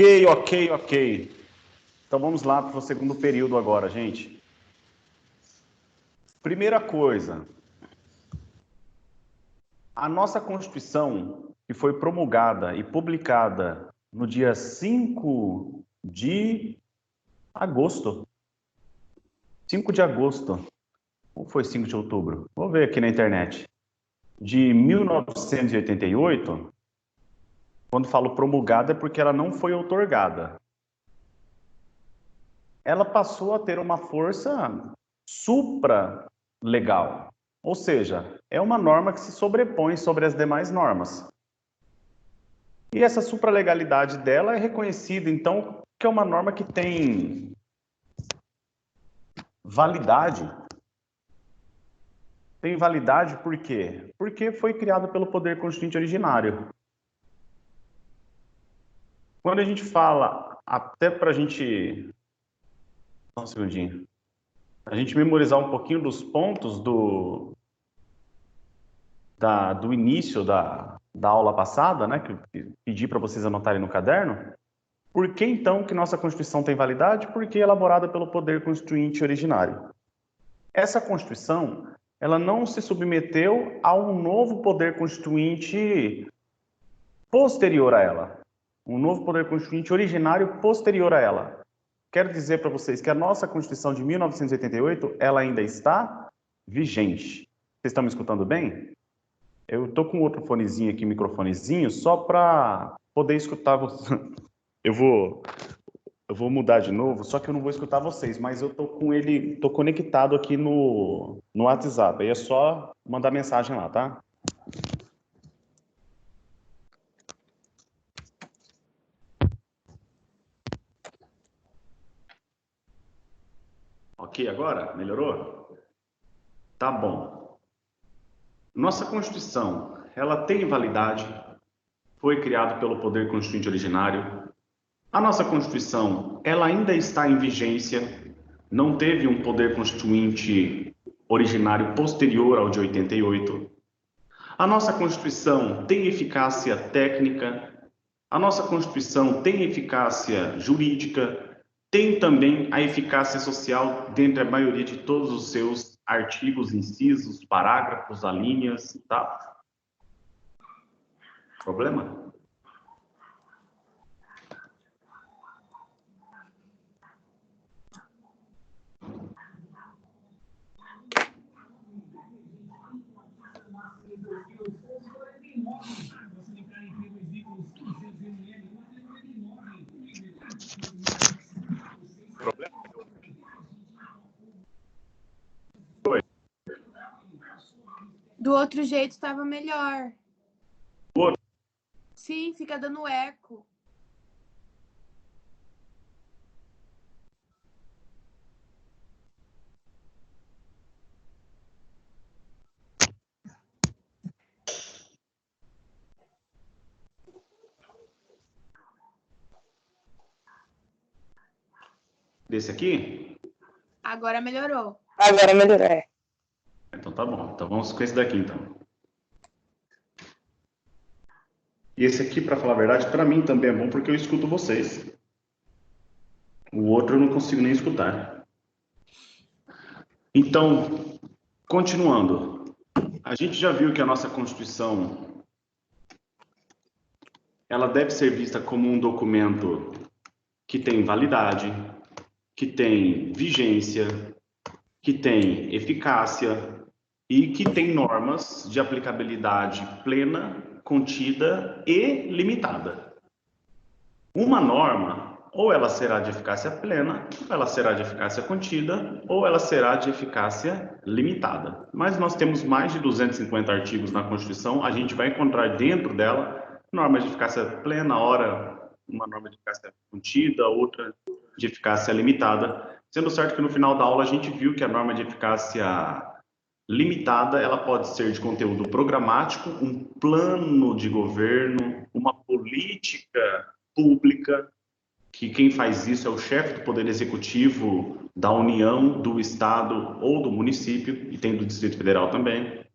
Ok. Então vamos lá para o segundo período agora, gente. Primeira coisa, a nossa Constituição, que foi promulgada e publicada no dia 5 de agosto. 5 de agosto. Ou foi 5 de outubro? Vou ver aqui na internet. De 1988, quando falo promulgada é porque ela não foi outorgada. Ela passou a ter uma força supra-legal. Ou seja, é uma norma que se sobrepõe sobre as demais normas. E essa supralegalidade dela é reconhecida, então, que é uma norma que tem validade. Tem validade por quê? Porque foi criada pelo poder constituinte originário. Quando a gente fala, até para a gente... Só um segundinho. A gente memorizar um pouquinho dos pontos do início da aula passada, né, que eu pedi para vocês anotarem no caderno. Por que, então, que nossa Constituição tem validade? Porque é elaborada pelo poder constituinte originário. Essa Constituição, ela não se submeteu a um novo poder constituinte posterior a ela. Um novo poder constituinte originário posterior a ela. Quero dizer para vocês que a nossa Constituição de 1988, ela ainda está vigente. Vocês estão me escutando bem? Eu estou com outro fonezinho aqui, microfonezinho, só para poder escutar vocês. Eu vou mudar de novo, só que eu não vou escutar vocês, mas eu estou com ele, estou conectado aqui no WhatsApp. Aí é só mandar mensagem lá, tá? Ok, agora? Melhorou? Tá bom. Nossa Constituição, ela tem validade, foi criada pelo Poder Constituinte originário. A nossa Constituição, ela ainda está em vigência, não teve um Poder Constituinte originário posterior ao de 88. A nossa Constituição tem eficácia técnica, a nossa Constituição tem eficácia jurídica, tem também a eficácia social dentre a maioria de todos os seus artigos, incisos, parágrafos, alíneas, tá? Problema? Problema? Oi. Do outro jeito estava melhor. Outro. Sim, fica dando eco. Desse aqui? Agora melhorou. Agora melhorou, é. Então tá bom. Então vamos com esse daqui, então. E esse aqui, para falar a verdade, para mim também é bom porque eu escuto vocês. O outro eu não consigo nem escutar. Então, continuando. A gente já viu que a nossa Constituição, ela deve ser vista como um documento que tem validade, que tem vigência, que tem eficácia e que tem normas de aplicabilidade plena, contida e limitada. Uma norma, ou ela será de eficácia plena, ou ela será de eficácia contida, ou ela será de eficácia limitada. Mas nós temos mais de 250 artigos na Constituição, a gente vai encontrar dentro dela normas de eficácia plena, ora uma norma de eficácia contida, outra de eficácia limitada, sendo certo que no final da aula a gente viu que a norma de eficácia limitada, ela pode ser de conteúdo programático, um plano de governo, uma política pública, que quem faz isso é o chefe do Poder Executivo da União, do Estado ou do município, e tem do Distrito Federal também,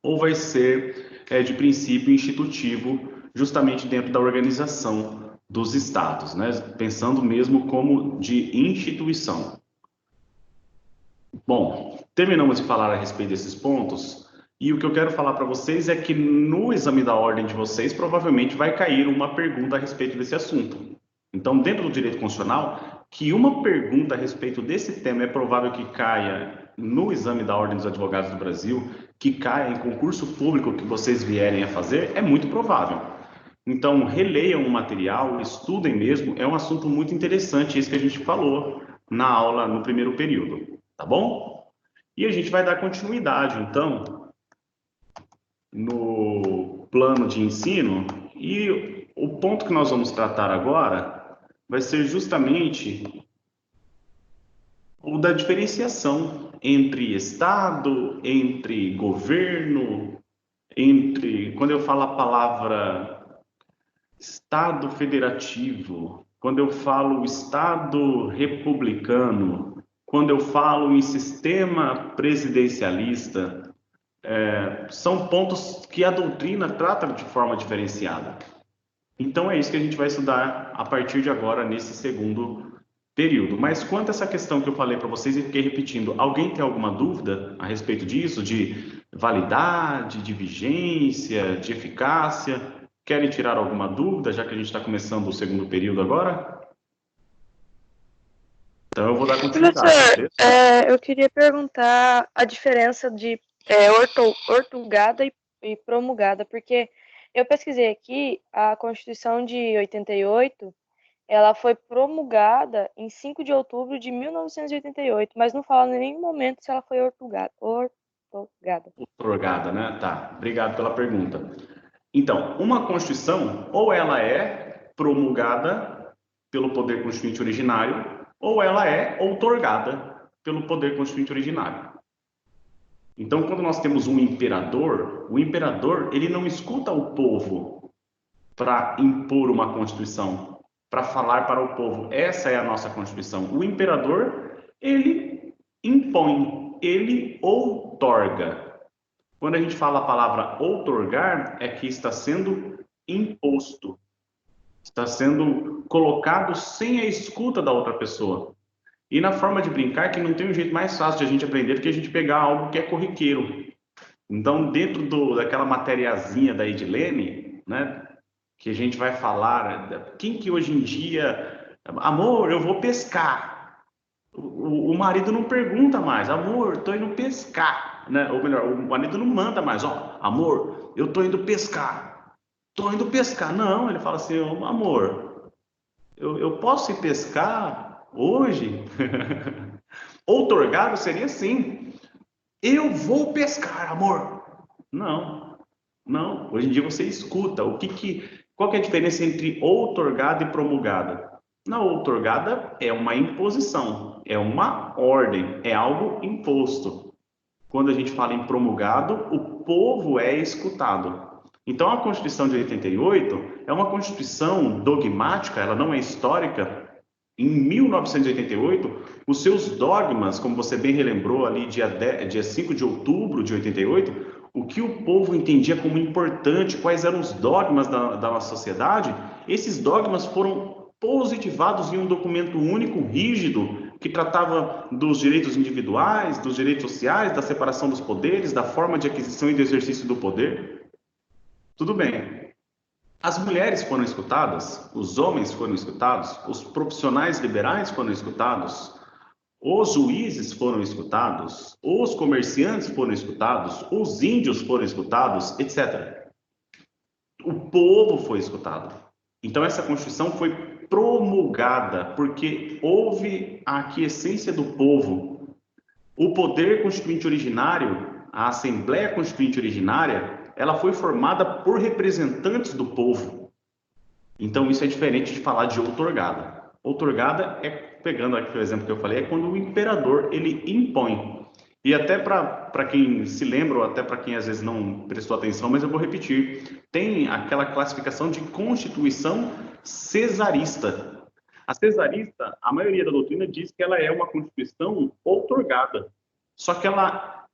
ou vai ser de princípio institutivo, justamente dentro da organização dos estados, né? Pensando mesmo como de instituição. Bom, terminamos de falar a respeito desses pontos, e o que eu quero falar para vocês é que no exame da ordem de vocês provavelmente vai cair uma pergunta a respeito desse assunto. Então, dentro do direito constitucional, que uma pergunta a respeito desse tema é provável que caia no exame da ordem dos advogados do Brasil, que caia em concurso público que vocês vierem a fazer, é muito provável. Então, releiam o material, estudem mesmo, é um assunto muito interessante, esse que a gente falou na aula no primeiro período, tá bom? E a gente vai dar continuidade, então, no plano de ensino, e o ponto que nós vamos tratar agora vai ser justamente o da diferenciação entre Estado, entre governo, entre, quando eu falo a palavra Estado federativo, quando eu falo Estado republicano, quando eu falo em sistema presidencialista, são pontos que a doutrina trata de forma diferenciada. Então é isso que a gente vai estudar a partir de agora, nesse segundo período. Mas quanto a essa questão que eu falei para vocês e fiquei repetindo, alguém tem alguma dúvida a respeito disso, de validade, de vigência, de eficácia? Querem tirar alguma dúvida, já que a gente está começando o segundo período agora? Então eu vou dar continuidade. Professor, eu queria perguntar a diferença de ortogada e promulgada, porque eu pesquisei aqui, a Constituição de 88, ela foi promulgada em 5 de outubro de 1988, mas não fala em nenhum momento se ela foi ortogada. Otorgada, né? Tá, obrigado pela pergunta. Então, uma Constituição, ou ela é promulgada pelo Poder Constituinte originário, ou ela é outorgada pelo Poder Constituinte originário. Então, quando nós temos um imperador, o imperador, ele não escuta o povo para impor uma Constituição, para falar para o povo, essa é a nossa Constituição. O imperador, ele impõe, ele outorga. Quando a gente fala a palavra outorgar, é que está sendo imposto, está sendo colocado sem a escuta da outra pessoa. E na forma de brincar, que não tem um jeito mais fácil de a gente aprender do que a gente pegar algo que é corriqueiro. Então, dentro daquela materiazinha da Edilene, né, que a gente vai falar, quem que hoje em dia, amor, eu vou pescar. O marido não pergunta mais, amor, estou indo pescar, né? Ou melhor, o marido não manda mais, ó, amor, eu estou indo pescar. Estou indo pescar. Não, ele fala assim, amor, eu posso ir pescar hoje? Outorgado seria assim, eu vou pescar, amor. Não, não. Hoje em dia você escuta. Qual que é a diferença entre outorgada e promulgada? Na outorgada é uma imposição, é uma ordem, é algo imposto. Quando a gente fala em promulgado, o povo é escutado. Então, a Constituição de 88 é uma Constituição dogmática, ela não é histórica. Em 1988, os seus dogmas, como você bem relembrou ali, dia 5 de outubro de 88, o que o povo entendia como importante, quais eram os dogmas da nossa sociedade, esses dogmas foram positivados em um documento único, rígido, que tratava dos direitos individuais, dos direitos sociais, da separação dos poderes, da forma de aquisição e de exercício do poder. Tudo bem. As mulheres foram escutadas, os homens foram escutados, os profissionais liberais foram escutados, os juízes foram escutados, os comerciantes foram escutados, os índios foram escutados, etc. O povo foi escutado. Então, essa Constituição foi promulgada porque houve a aquiescência do povo. O poder constituinte originário, a Assembleia Constituinte originária, ela foi formada por representantes do povo. Então, isso é diferente de falar de outorgada. Outorgada é, pegando aqui o exemplo que eu falei, é quando o imperador, ele impõe. E até para quem se lembra, ou até para quem às vezes não prestou atenção, mas eu vou repetir, tem aquela classificação de Constituição cesarista. A cesarista, a maioria da doutrina diz que ela é uma Constituição outorgada. Só que ela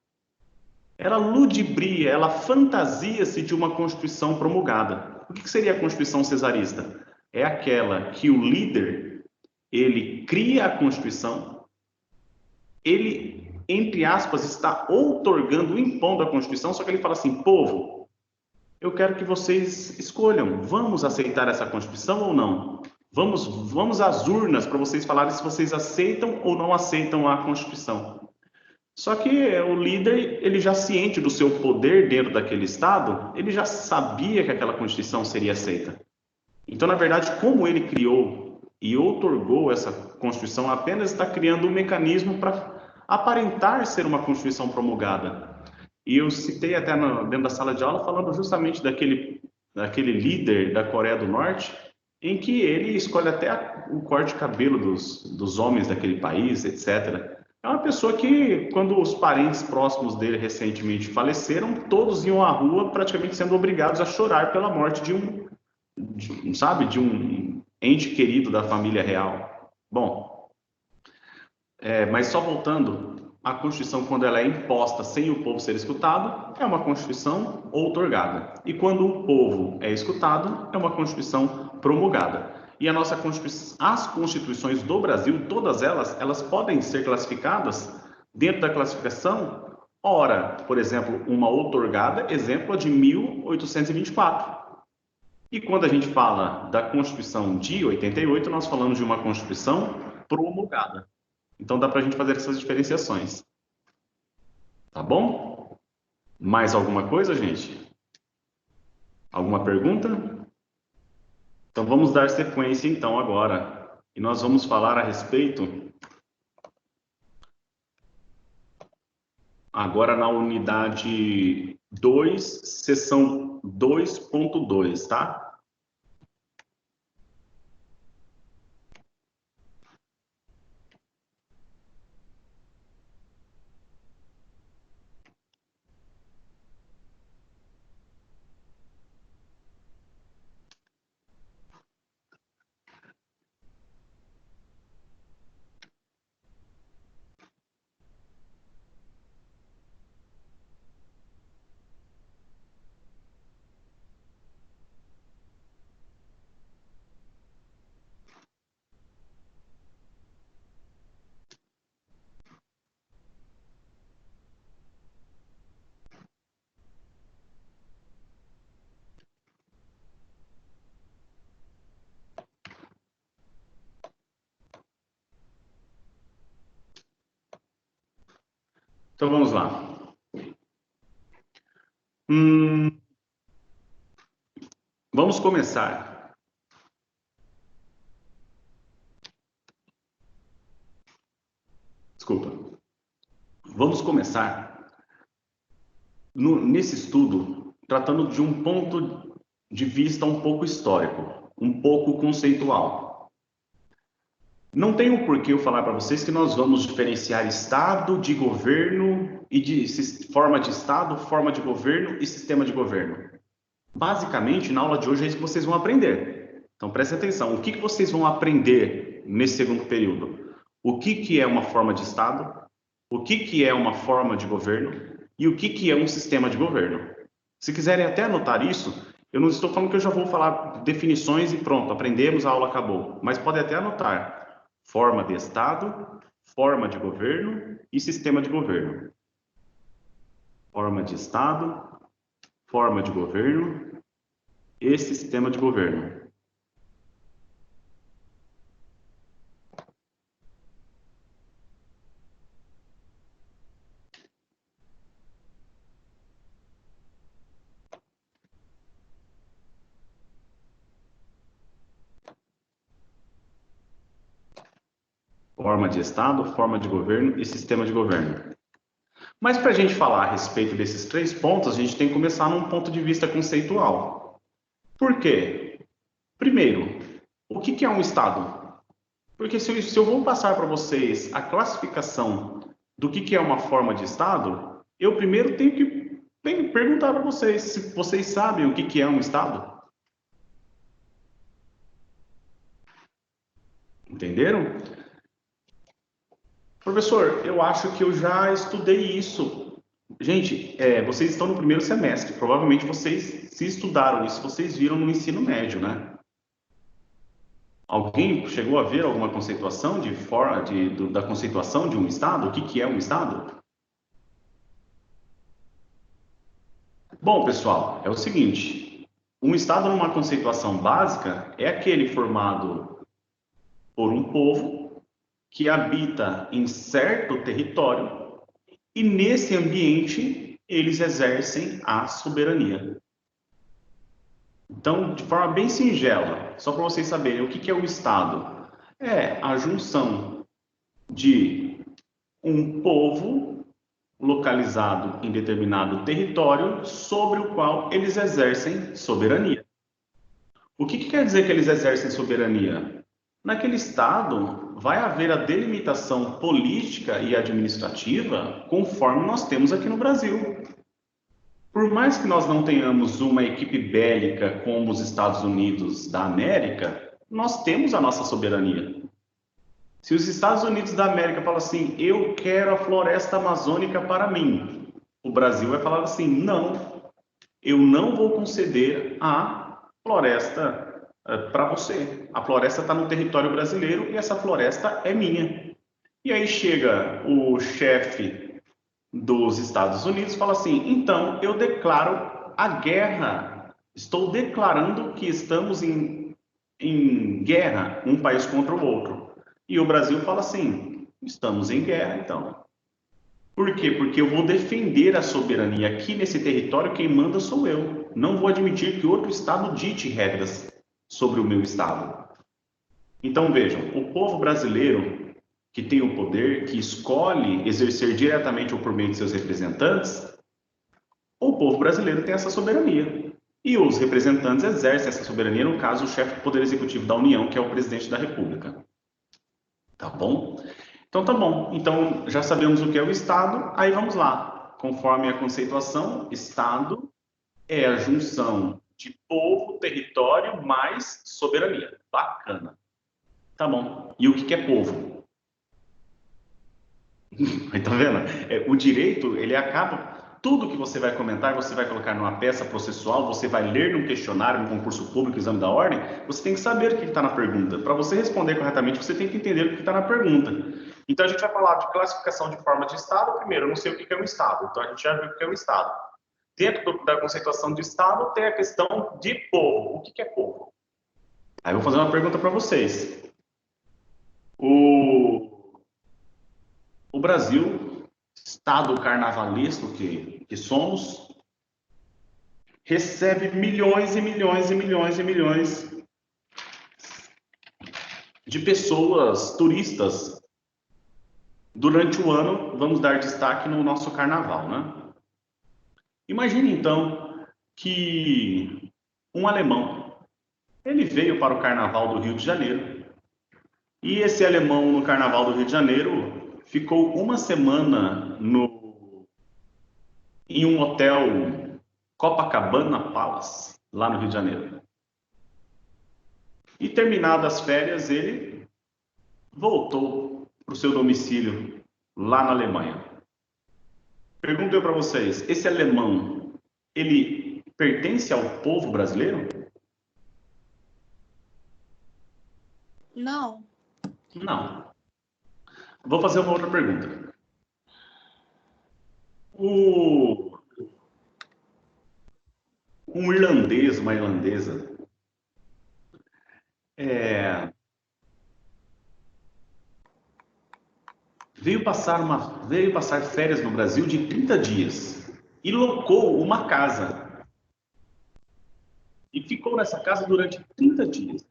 ludibria, ela fantasia-se de uma Constituição promulgada. O que seria a Constituição cesarista? é aquela que o líder, ele cria a Constituição, ele, entre aspas, está outorgando, impondo a Constituição, só que ele fala assim, povo, eu quero que vocês escolham, vamos aceitar essa Constituição ou não? Vamos às urnas para vocês falarem se vocês aceitam ou não aceitam a Constituição. Só que o líder, ele já ciente do seu poder dentro daquele Estado, ele já sabia que aquela Constituição seria aceita. Então, na verdade, como ele criou e outorgou essa Constituição, apenas está criando um mecanismo para aparentar ser uma Constituição promulgada. E eu citei até dentro da sala de aula, falando justamente daquele líder da Coreia do Norte, em que ele escolhe até o corte de cabelo dos homens daquele país, etc. É uma pessoa que, quando os parentes próximos dele recentemente faleceram, todos iam à rua praticamente sendo obrigados a chorar pela morte de um ente querido da família real. Bom, mas só voltando, a Constituição, quando ela é imposta sem o povo ser escutado, é uma Constituição outorgada. E quando o povo é escutado, é uma Constituição promulgada. E as constituições do Brasil, todas elas podem ser classificadas dentro da classificação, ora, por exemplo, uma outorgada, exemplo de 1824. E quando a gente fala da Constituição de 88, nós falamos de uma Constituição promulgada. Então dá para a gente fazer essas diferenciações. Tá bom? Mais alguma coisa, gente? Alguma pergunta? Então vamos dar sequência então agora. E nós vamos falar a respeito agora na unidade 2, seção 2.2, tá? Então vamos lá. Vamos começar. Desculpa. Vamos começar nesse estudo tratando de um ponto de vista um pouco histórico, um pouco conceitual. Não tem um porquê eu falar para vocês que nós vamos diferenciar estado de governo e de forma de estado, forma de governo e sistema de governo. Basicamente, na aula de hoje é isso que vocês vão aprender. Então, prestem atenção. O que vocês vão aprender nesse segundo período? O que é uma forma de estado? O que é uma forma de governo? E o que é um sistema de governo? Se quiserem até anotar isso, eu não estou falando que eu já vou falar definições e pronto, aprendemos, a aula acabou. Mas pode até anotar. Forma de Estado, forma de governo e sistema de governo. Forma de Estado, forma de governo e sistema de governo. Forma de Estado, forma de governo e sistema de governo. Mas para a gente falar a respeito desses três pontos, a gente tem que começar num ponto de vista conceitual. Por quê? Primeiro, o que é um Estado? Porque se eu vou passar para vocês a classificação do que é uma forma de Estado, eu primeiro tenho que perguntar para vocês se vocês sabem o que é um Estado. Entenderam? Professor, eu acho que eu já estudei isso. Gente, vocês estão no primeiro semestre. Provavelmente vocês, se estudaram isso, vocês viram no ensino médio, né? Alguém chegou a ver alguma conceituação da conceituação de um Estado? O que que é um Estado? Bom, pessoal, é o seguinte, um Estado numa conceituação básica é aquele formado por um povo que habita em certo território e nesse ambiente eles exercem a soberania. Então, de forma bem singela, só para vocês saberem o que que é o Estado. É a junção de um povo localizado em determinado território sobre o qual eles exercem soberania. O que que quer dizer que eles exercem soberania? Naquele Estado, vai haver a delimitação política e administrativa conforme nós temos aqui no Brasil. Por mais que nós não tenhamos uma equipe bélica como os Estados Unidos da América, nós temos a nossa soberania. Se os Estados Unidos da América falam assim, eu quero a floresta amazônica para mim, o Brasil vai falar assim, não, eu não vou conceder a floresta para você. A floresta está no território brasileiro e essa floresta é minha. E aí chega o chefe dos Estados Unidos fala assim, então eu declaro a guerra, estou declarando que estamos em guerra um país contra o outro. E o Brasil fala assim, estamos em guerra então. Por quê? Porque eu vou defender a soberania aqui nesse território, quem manda sou eu. Não vou admitir que outro Estado dite regras sobre o meu Estado. Então vejam, o povo brasileiro que tem o poder, que escolhe exercer diretamente ou por meio de seus representantes, o povo brasileiro tem essa soberania. E os representantes exercem essa soberania, no caso, o chefe do Poder Executivo da União, que é o presidente da República. Tá bom? Então, tá bom. Então, já sabemos o que é o Estado, aí vamos lá. Conforme a conceituação, Estado é a junção de povo, território, mais soberania. Bacana. Tá bom. E o que é povo? Tá vendo? O direito, ele acaba... Tudo que você vai comentar, você vai colocar numa peça processual, você vai ler num questionário, num concurso público, exame da ordem, você tem que saber o que está na pergunta. Para você responder corretamente, você tem que entender o que está na pergunta. Então, a gente vai falar de classificação de forma de Estado. Primeiro, eu não sei o que é um Estado, então a gente já viu o que é um Estado. Dentro da conceituação de Estado, tem a questão de povo. O que é povo? Aí eu vou fazer uma pergunta para vocês. O Brasil, Estado carnavalesco que somos, recebe milhões e milhões e milhões e milhões de pessoas, turistas. Durante o ano, vamos dar destaque no nosso carnaval, né? Imagine, então, que um alemão, ele veio para o carnaval do Rio de Janeiro, e esse alemão no carnaval do Rio de Janeiro ficou uma semana em um hotel Copacabana Palace, lá no Rio de Janeiro. E terminadas as férias, ele voltou para o seu domicílio lá na Alemanha. Pergunto eu para vocês, esse alemão, ele pertence ao povo brasileiro? Não. Não. Vou fazer uma outra pergunta. Um irlandês, uma irlandesa, veio passar férias no Brasil de 30 dias e locou uma casa. E ficou nessa casa durante 30 dias.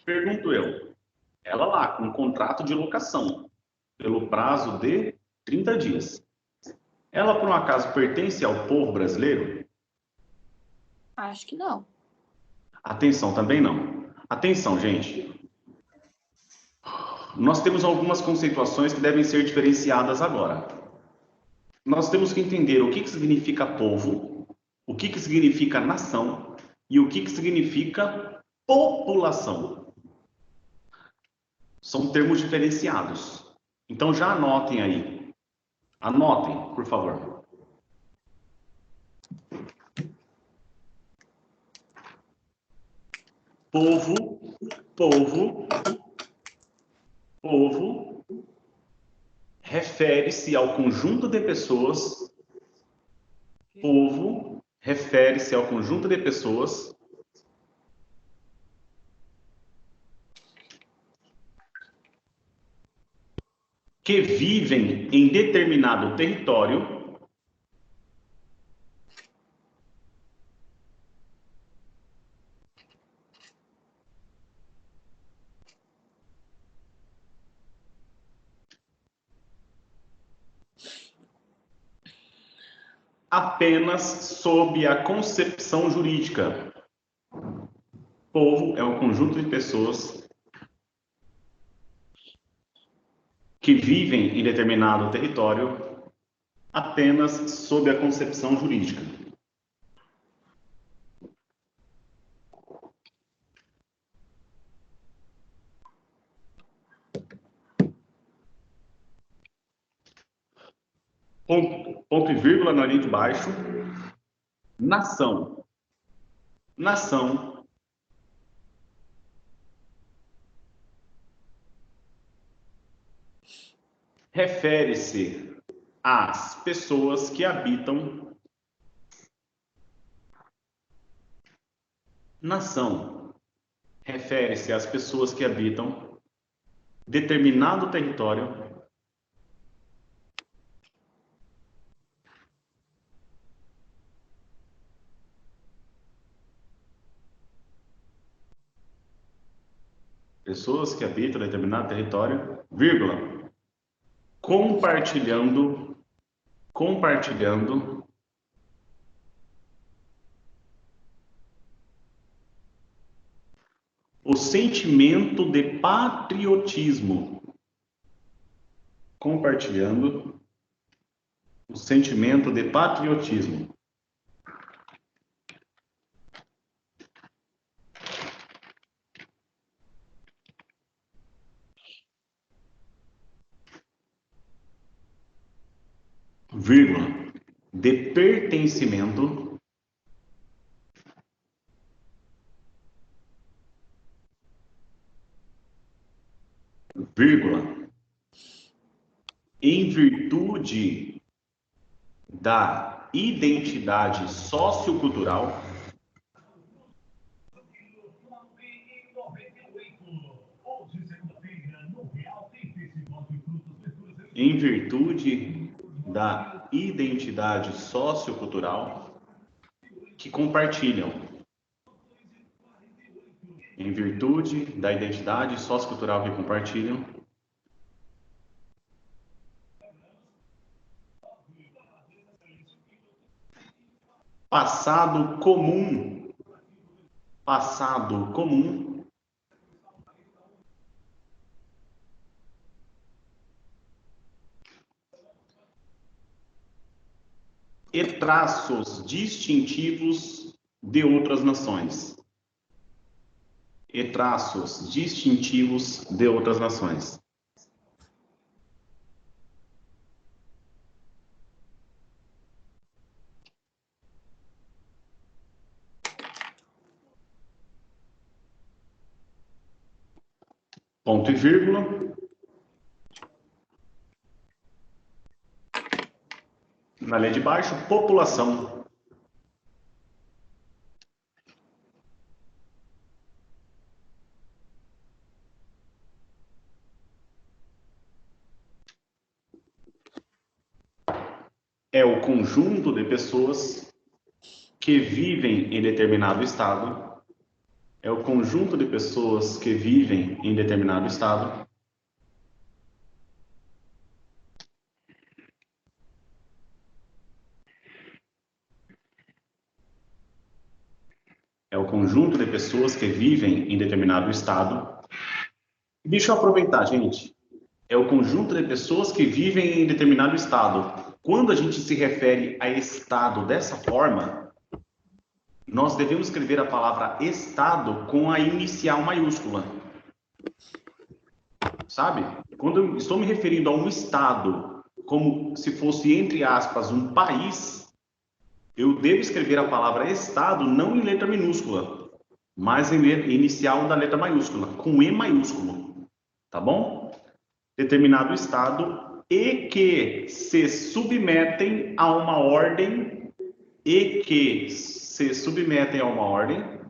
Pergunto eu, ela lá, com um contrato de locação, pelo prazo de 30 dias. Ela, por um acaso, pertence ao povo brasileiro? Acho que não. Atenção, também não. Atenção, gente. Nós temos algumas conceituações que devem ser diferenciadas agora. Nós temos que entender o que significa povo, o que significa nação e o que significa população. São termos diferenciados. Então já anotem aí. Anotem, por favor. Povo Povo refere-se ao conjunto de pessoas. Povo refere-se ao conjunto de pessoas que vivem em determinado território apenas sob a concepção jurídica. Povo é um conjunto de pessoas que vivem em determinado território apenas sob a concepção jurídica. Ponto e vírgula na linha de baixo. Nação. Nação refere-se às pessoas que habitam. Nação refere-se às pessoas que habitam determinado território pessoas que habitam determinado território, vírgula, compartilhando o sentimento de patriotismo. Compartilhando o sentimento de patriotismo. Vírgula, de pertencimento vírgula, em virtude da identidade sociocultural em virtude da identidade sociocultural que compartilham. Em virtude da identidade sociocultural que compartilham. Passado comum. Passado comum. E traços distintivos de outras nações. E traços distintivos de outras nações. Ponto e vírgula. Na linha de baixo, população. É o conjunto de pessoas que vivem em determinado estado. É o conjunto de pessoas que vivem em determinado estado. É o conjunto de pessoas que vivem em determinado estado. Deixa eu aproveitar, gente. É o conjunto de pessoas que vivem em determinado estado. Quando a gente se refere a estado dessa forma, nós devemos escrever a palavra estado com a inicial maiúscula. Sabe? Quando eu estou me referindo a um estado, como se fosse, entre aspas, um país, eu devo escrever a palavra estado não em letra minúscula, mais inicial da letra maiúscula, com E maiúsculo, tá bom? Determinado estado e que se submetem a uma ordem e que se submetem a uma ordem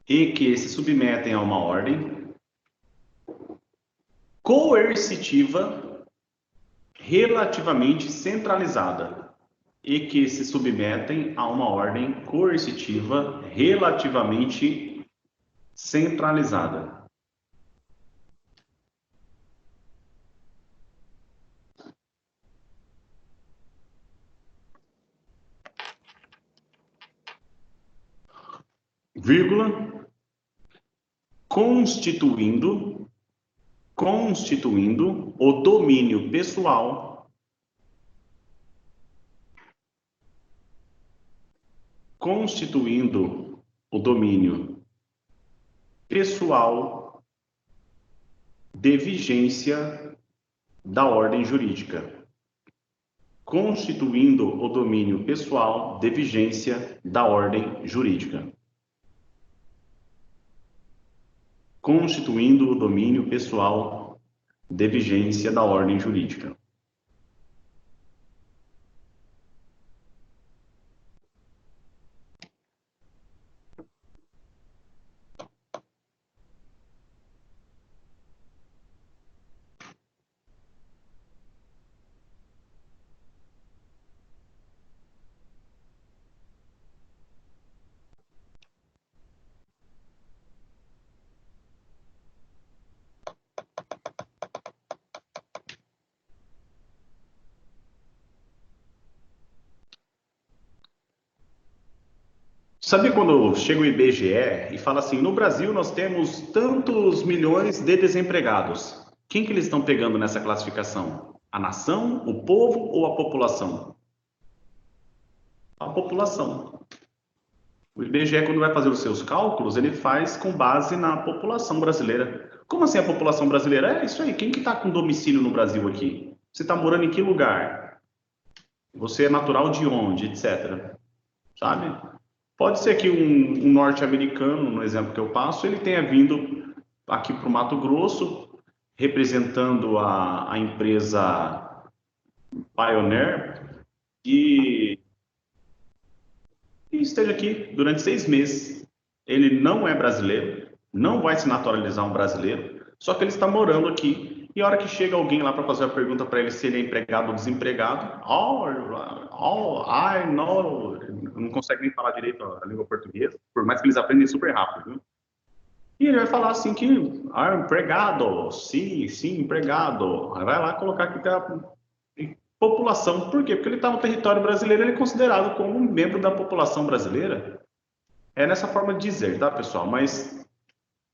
e que se submetem a uma ordem coercitiva relativamente centralizada e que se submetem a uma ordem coercitiva relativamente centralizada. Vírgula, constituindo o domínio pessoal, constituindo o domínio pessoal de vigência da ordem jurídica. Constituindo o domínio pessoal de vigência da ordem jurídica. Constituindo o domínio pessoal de vigência da ordem jurídica. Sabe quando chega o IBGE e fala assim, no Brasil nós temos tantos milhões de desempregados. Quem que eles estão pegando nessa classificação? A nação, o povo ou a população? A população. O IBGE, quando vai fazer os seus cálculos, ele faz com base na população brasileira. Como assim a população brasileira? É isso aí, quem que está com domicílio no Brasil aqui? Você está morando em que lugar? Você é natural de onde, etc. Sabe? Pode ser que um norte-americano, no exemplo que eu passo, ele tenha vindo aqui para o Mato Grosso, representando a empresa Pioneer, e esteja aqui durante 6 meses. Ele não é brasileiro, não vai se naturalizar um brasileiro, só que ele está morando aqui. E a hora que chega alguém lá para fazer a pergunta para ele se ele é empregado ou desempregado, I know, não consegue nem falar direito a língua portuguesa, por mais que eles aprendem super rápido, viu? E ele vai falar assim que, empregado, sim, empregado. Aí vai lá colocar aqui que é população. Por quê? Porque ele está no território brasileiro, ele é considerado como um membro da população brasileira. É nessa forma de dizer, tá, pessoal? Mas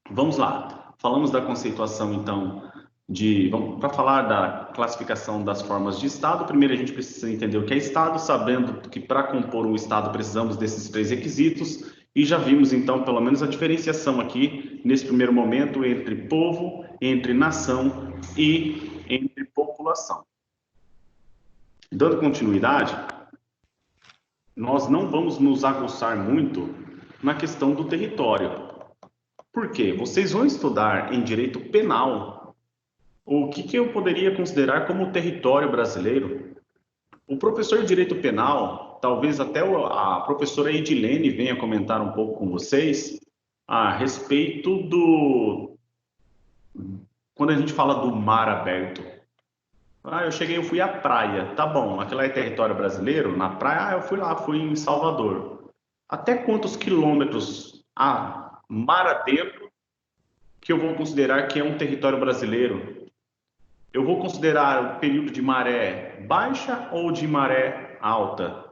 vamos lá. Falamos da conceituação, então, para falar da classificação das formas de Estado, primeiro a gente precisa entender o que é Estado, sabendo que para compor um Estado precisamos desses 3 requisitos, e já vimos, então, pelo menos a diferenciação aqui, nesse primeiro momento, entre povo, entre nação e entre população. Dando continuidade, nós não vamos nos aguçar muito na questão do território. Por quê? Vocês vão estudar em direito penal o que eu poderia considerar como território brasileiro. O professor de direito penal, talvez até a professora Edilene venha comentar um pouco com vocês a respeito do... Quando a gente fala do mar aberto. Eu fui à praia. Tá bom, aquilo é território brasileiro? Na praia, eu fui lá, fui em Salvador. Até quantos quilômetros mar adentro que eu vou considerar que é um território brasileiro? Eu vou considerar o período de maré baixa ou de maré alta?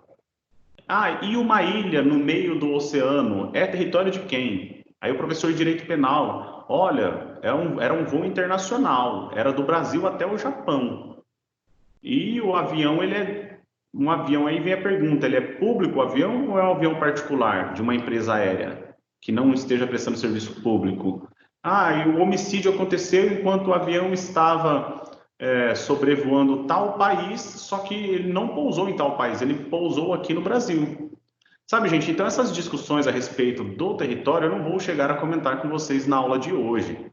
E uma ilha no meio do oceano é território de quem? Aí o professor de direito penal, olha, era um voo internacional, era do Brasil até o Japão. E o avião, um avião, aí vem a pergunta, ele é público o avião ou é um avião particular de uma empresa aérea que não esteja prestando serviço público? E o homicídio aconteceu enquanto o avião estava sobrevoando tal país, só que ele não pousou em tal país, ele pousou aqui no Brasil. Sabe, gente, então essas discussões a respeito do território eu não vou chegar a comentar com vocês na aula de hoje.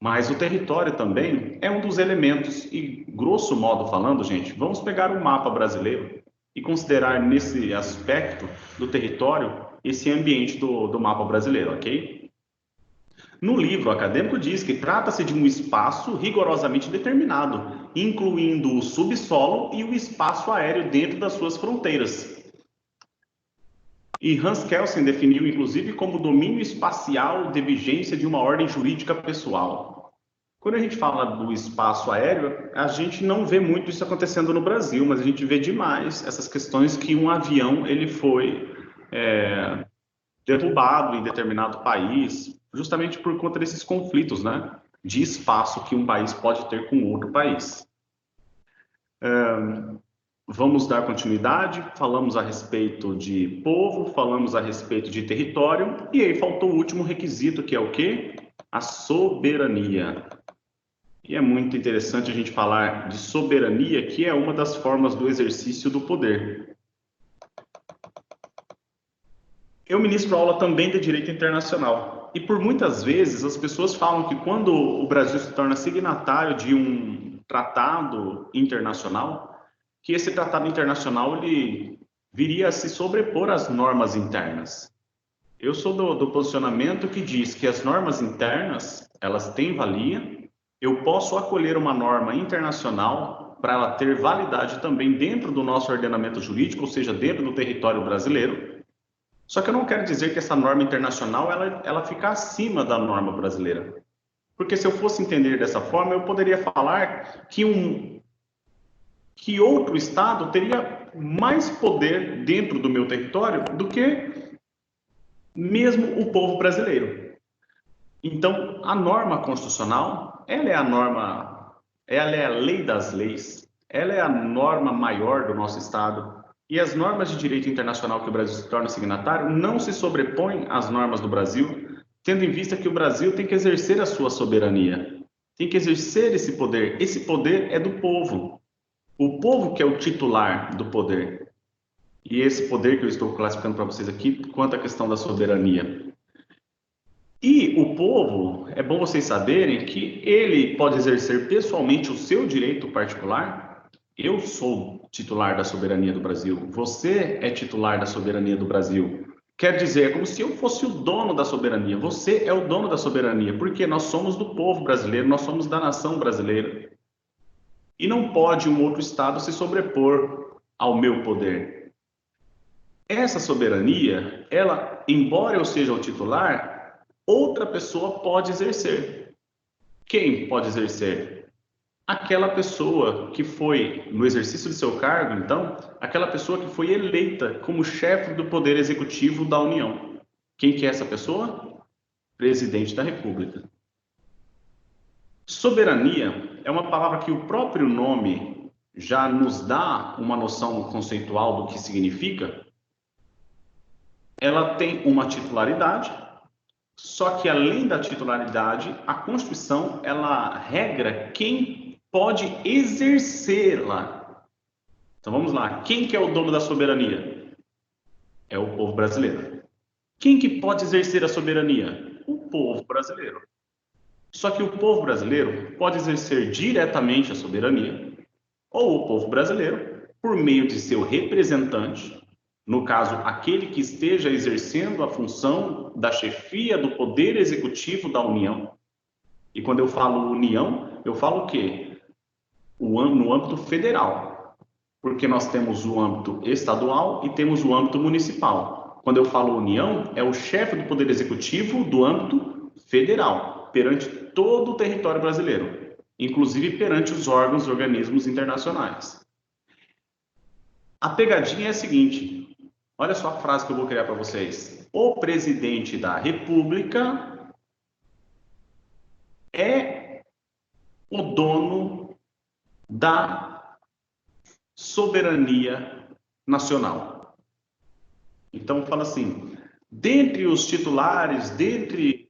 Mas o território também é um dos elementos, e grosso modo falando, gente, vamos pegar o mapa brasileiro e considerar nesse aspecto do território esse ambiente do mapa brasileiro, ok? No livro, o acadêmico diz que trata-se de um espaço rigorosamente determinado, incluindo o subsolo e o espaço aéreo dentro das suas fronteiras. E Hans Kelsen definiu, inclusive, como domínio espacial de vigência de uma ordem jurídica pessoal. Quando a gente fala do espaço aéreo, a gente não vê muito isso acontecendo no Brasil, mas a gente vê demais essas questões que um avião ele foi derrubado em determinado país, justamente por conta desses conflitos, né, de espaço que um país pode ter com outro país. Vamos dar continuidade, falamos a respeito de povo, falamos a respeito de território, e aí faltou o último requisito, que é o quê? A soberania. E é muito interessante a gente falar de soberania, que é uma das formas do exercício do poder. Eu ministro aula também de direito internacional, e por muitas vezes as pessoas falam que quando o Brasil se torna signatário de um tratado internacional, que esse tratado internacional ele viria a se sobrepor às normas internas. Eu sou do posicionamento que diz que as normas internas, elas têm valia, eu posso acolher uma norma internacional para ela ter validade também dentro do nosso ordenamento jurídico, ou seja, dentro do território brasileiro. Só que eu não quero dizer que essa norma internacional ela fica acima da norma brasileira. Porque se eu fosse entender dessa forma, eu poderia falar que outro estado teria mais poder dentro do meu território do que mesmo o povo brasileiro. Então, a norma constitucional, ela é a norma, ela é a lei das leis, ela é a norma maior do nosso estado. E as normas de direito internacional que o Brasil se torna signatário não se sobrepõem às normas do Brasil, tendo em vista que o Brasil tem que exercer a sua soberania, tem que exercer esse poder. Esse poder é do povo. O povo que é o titular do poder. E esse poder que eu estou classificando para vocês aqui, quanto à questão da soberania. E o povo, é bom vocês saberem que ele pode exercer pessoalmente o seu direito particular. Eu sou titular da soberania do Brasil. Você é titular da soberania do Brasil. Quer dizer, é como se eu fosse o dono da soberania. Você é o dono da soberania, porque nós somos do povo brasileiro, nós somos da nação brasileira. E não pode um outro Estado se sobrepor ao meu poder. Essa soberania, ela, embora eu seja o titular, outra pessoa pode exercer. Quem pode exercer? Aquela pessoa que foi, no exercício de seu cargo, então, aquela pessoa que foi eleita como chefe do Poder Executivo da União. Quem que é essa pessoa? Presidente da República. Soberania é uma palavra que o próprio nome já nos dá uma noção conceitual do que significa. Ela tem uma titularidade, só que além da titularidade, a Constituição, ela regra quem pode exercê-la. Então vamos lá, quem que é o dono da soberania? É o povo brasileiro. Quem que pode exercer a soberania? O povo brasileiro. Só que o povo brasileiro pode exercer diretamente a soberania, ou o povo brasileiro, por meio de seu representante, no caso, aquele que esteja exercendo a função da chefia do Poder Executivo da União. E quando eu falo União, eu falo o quê? No âmbito federal, porque nós temos o âmbito estadual e temos o âmbito municipal. Quando eu falo União, é o chefe do Poder Executivo do âmbito federal, perante todo o território brasileiro, inclusive perante os órgãos e organismos internacionais. A pegadinha é a seguinte, olha só a frase que eu vou criar para vocês. O presidente da República é o dono da soberania nacional. Então, fala assim, dentre os titulares, dentre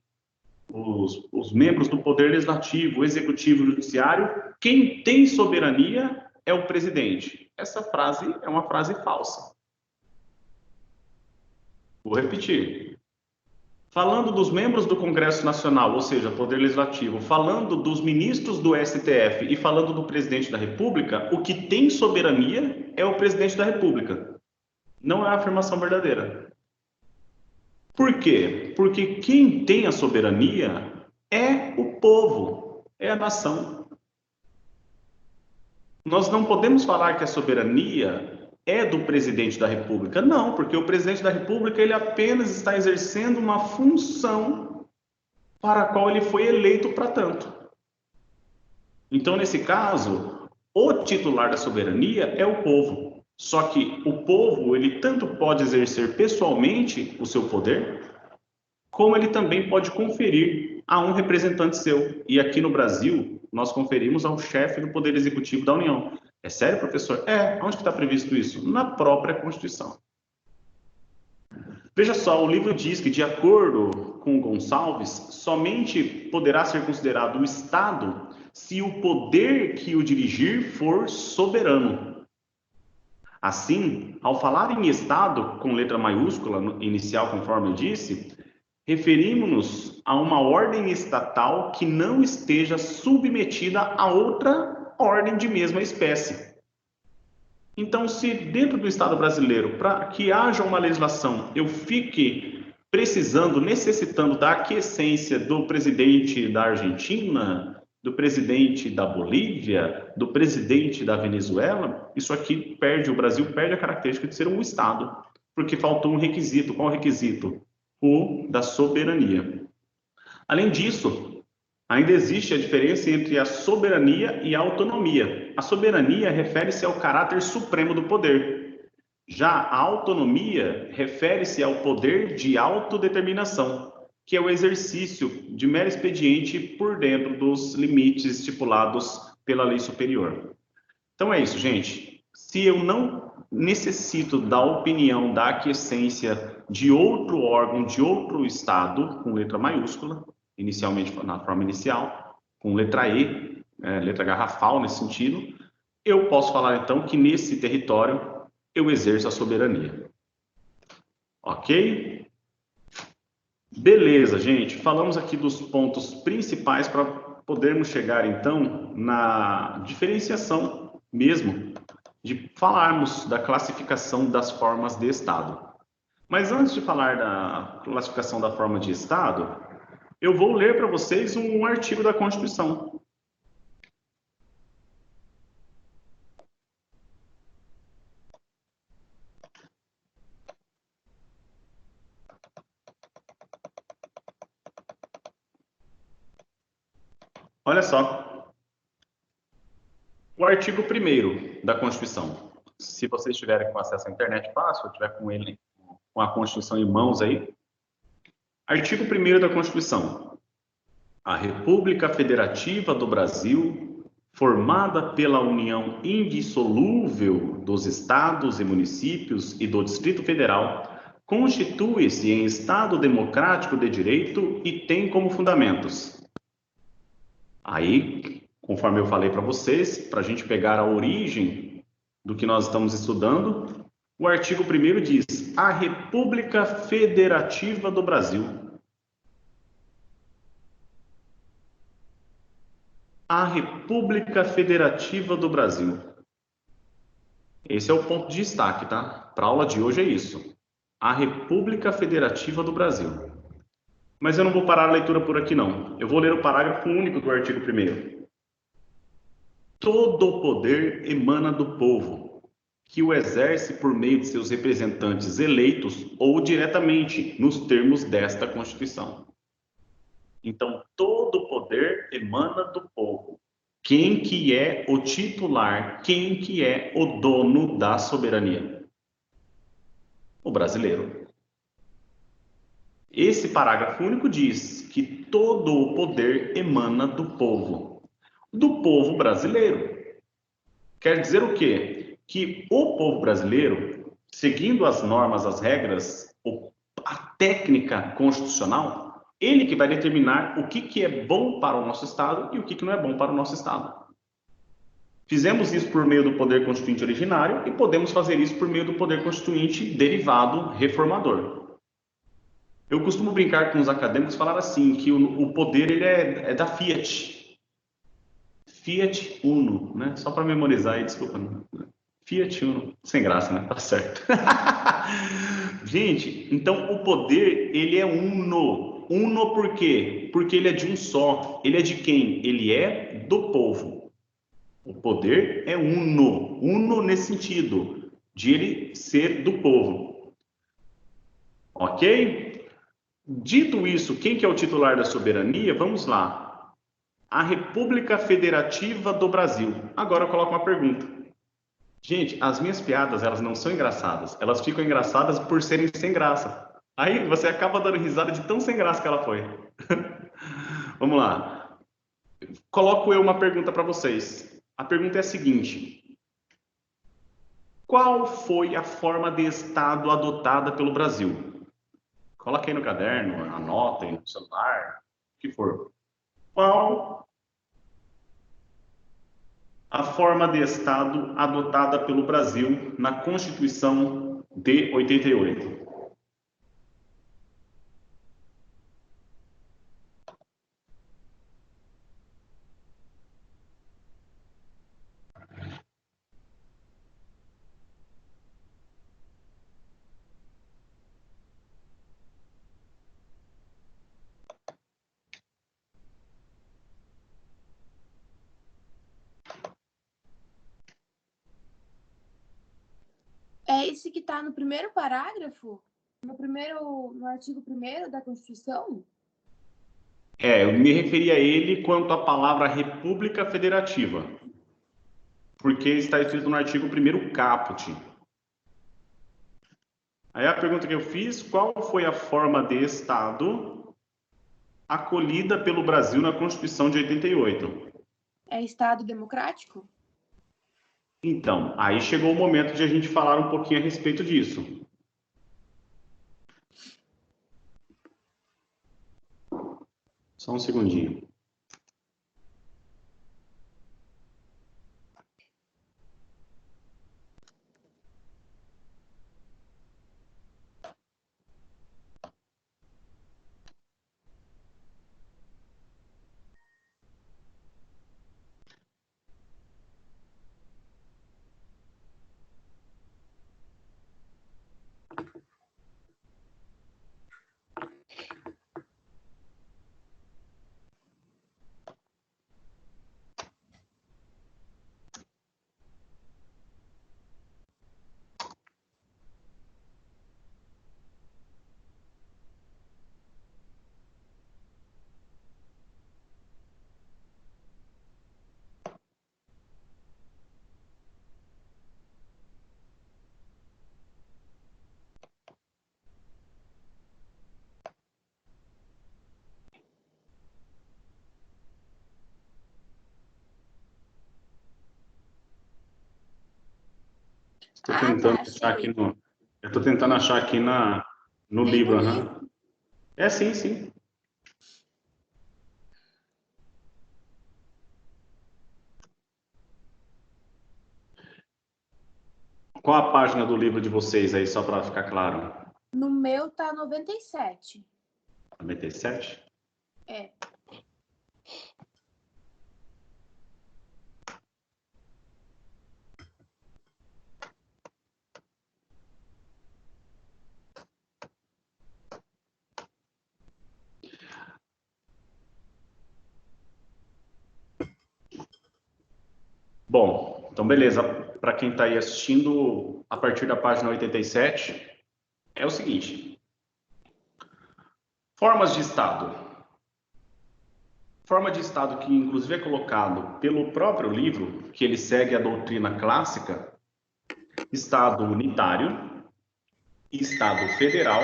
os membros do Poder Legislativo, Executivo e Judiciário, quem tem soberania é o presidente. Essa frase é uma frase falsa. Vou repetir. Falando dos membros do Congresso Nacional, ou seja, Poder Legislativo, falando dos ministros do STF e falando do presidente da República, o que tem soberania é o presidente da República. Não é a afirmação verdadeira. Por quê? Porque quem tem a soberania é o povo, é a nação. Nós não podemos falar que a soberania é do presidente da República. Não, porque o presidente da República ele apenas está exercendo uma função para a qual ele foi eleito para tanto. Então, nesse caso, o titular da soberania é o povo. Só que o povo, ele tanto pode exercer pessoalmente o seu poder, como ele também pode conferir a um representante seu. E aqui no Brasil, nós conferimos ao chefe do Poder Executivo da União. É sério, professor? É. Onde que está previsto isso? Na própria Constituição. Veja só, o livro diz que, de acordo com Gonçalves, somente poderá ser considerado o Estado se o poder que o dirigir for soberano. Assim, ao falar em Estado, com letra maiúscula inicial, conforme eu disse, referimos-nos a uma ordem estatal que não esteja submetida a outra ordem de mesma espécie. Então, se dentro do Estado brasileiro, para que haja uma legislação, eu fique precisando, necessitando da aquiescência do presidente da Argentina, do presidente da Bolívia, do presidente da Venezuela, isso aqui o Brasil perde a característica de ser um Estado, porque faltou um requisito. Qual o requisito? O da soberania. Além disso, ainda existe a diferença entre a soberania e a autonomia. A soberania refere-se ao caráter supremo do poder. Já a autonomia refere-se ao poder de autodeterminação, que é o exercício de mero expediente por dentro dos limites estipulados pela lei superior. Então é isso, gente. Se eu não necessito da opinião, da aquiescência de outro órgão, de outro Estado, com letra maiúscula, inicialmente na forma inicial, com letra E, letra garrafal nesse sentido, eu posso falar então que nesse território eu exerço a soberania. Ok? Beleza, gente. Falamos aqui dos pontos principais para podermos chegar então na diferenciação mesmo, de falarmos da classificação das formas de Estado. Mas antes de falar da classificação da forma de Estado, eu vou ler para vocês um artigo da Constituição. Olha só. O artigo 1º da Constituição. Se vocês tiverem com acesso à internet fácil, eu tiver com a Constituição em mãos aí. Artigo 1º da Constituição. A República Federativa do Brasil, formada pela união indissolúvel dos estados e municípios e do Distrito Federal, constitui-se em Estado democrático de direito e tem como fundamentos. Aí, conforme eu falei para vocês, para a gente pegar a origem do que nós estamos estudando, o artigo 1º diz: a República Federativa do Brasil. A República Federativa do Brasil. Esse é o ponto de destaque, tá? Para a aula de hoje é isso. A República Federativa do Brasil. Mas eu não vou parar a leitura por aqui, não. Eu vou ler o parágrafo único do artigo 1º. Todo o poder emana do povo, que o exerce por meio de seus representantes eleitos ou diretamente, nos termos desta Constituição. Então, todo o poder emana do povo. Quem que é o titular? Quem que é o dono da soberania? O brasileiro. Esse parágrafo único diz que todo o poder emana do povo brasileiro. Quer dizer o quê? Que o povo brasileiro, seguindo as normas, as regras, a técnica constitucional, Ele que vai determinar o que é bom para o nosso Estado e o que não é bom para o nosso Estado. Fizemos isso por meio do poder constituinte originário e podemos fazer isso por meio do poder constituinte derivado reformador. Eu costumo brincar com os acadêmicos, falar assim, que o poder ele é da Fiat. Fiat Uno, né? Só para memorizar aí, desculpa. Fiat Uno. Sem graça, né? Tá certo. Gente, então o poder, ele é uno. Uno por quê? Porque ele é de um só. Ele é de quem? Ele é do povo. O poder é uno. Uno nesse sentido, de ele ser do povo. Ok? Dito isso, quem que é o titular da soberania? Vamos lá. A República Federativa do Brasil. Agora eu coloco uma pergunta. Gente, as minhas piadas, elas não são engraçadas. Elas ficam engraçadas por serem sem graça. Aí você acaba dando risada de tão sem graça que ela foi. Vamos lá. Coloco eu uma pergunta para vocês. A pergunta é a seguinte: qual foi a forma de Estado adotada pelo Brasil? Coloque aí no caderno, anota aí no celular, o que for. Qual a forma de Estado adotada pelo Brasil na Constituição de 88? É esse que está no primeiro parágrafo? No artigo 1º da Constituição? Eu me referi a ele quanto à palavra República Federativa, porque está escrito no artigo 1º caput. Aí a pergunta que eu fiz, qual foi a forma de Estado acolhida pelo Brasil na Constituição de 88? É Estado democrático? Então, aí chegou o momento de a gente falar um pouquinho a respeito disso. Só um segundinho. Estou tentando achar aqui achei. no. Eu estou tentando achar aqui no Tem livro, no aham. livro. É, sim, sim. Qual a página do livro de vocês aí, só para ficar claro? No meu tá 97. 97? É. Bom, então beleza. Para quem está aí assistindo, a partir da página 87, é o seguinte: formas de Estado. Forma de Estado que, inclusive, é colocado pelo próprio livro, que ele segue a doutrina clássica: Estado unitário, Estado federal,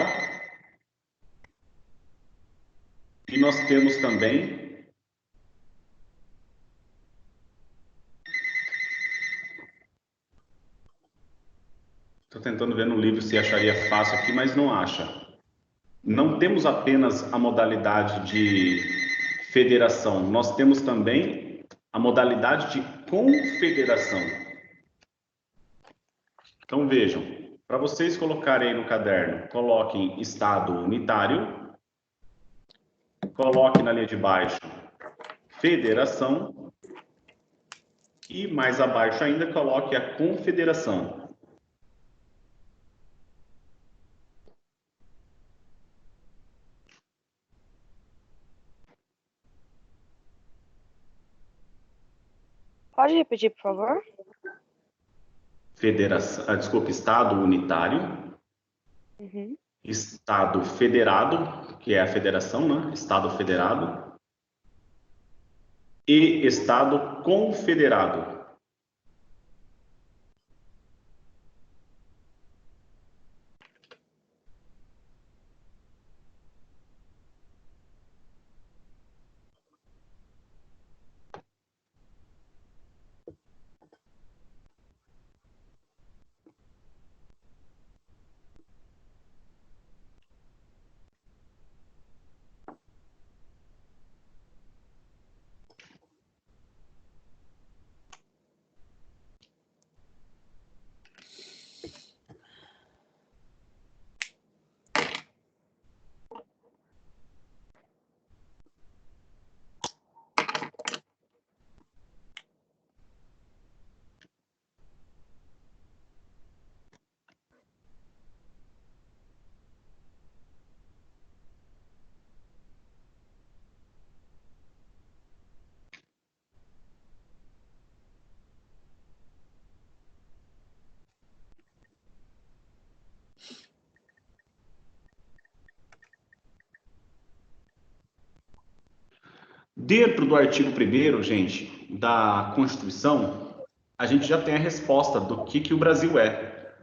e nós temos também. Estou tentando ver no livro se acharia fácil aqui, mas não acha. não temos apenas a modalidade de federação, nós temos também a modalidade de confederação. Então, vejam, para vocês colocarem aí no caderno, coloquem Estado unitário, coloquem na linha de baixo federação e mais abaixo ainda coloque a confederação. Pode repetir, por favor? Federação, desculpa, Estado unitário, Uhum. Estado federado, que é a federação, né? Estado federado, e Estado confederado. Dentro do artigo 1º, gente, da Constituição, a gente já tem a resposta do que o Brasil é.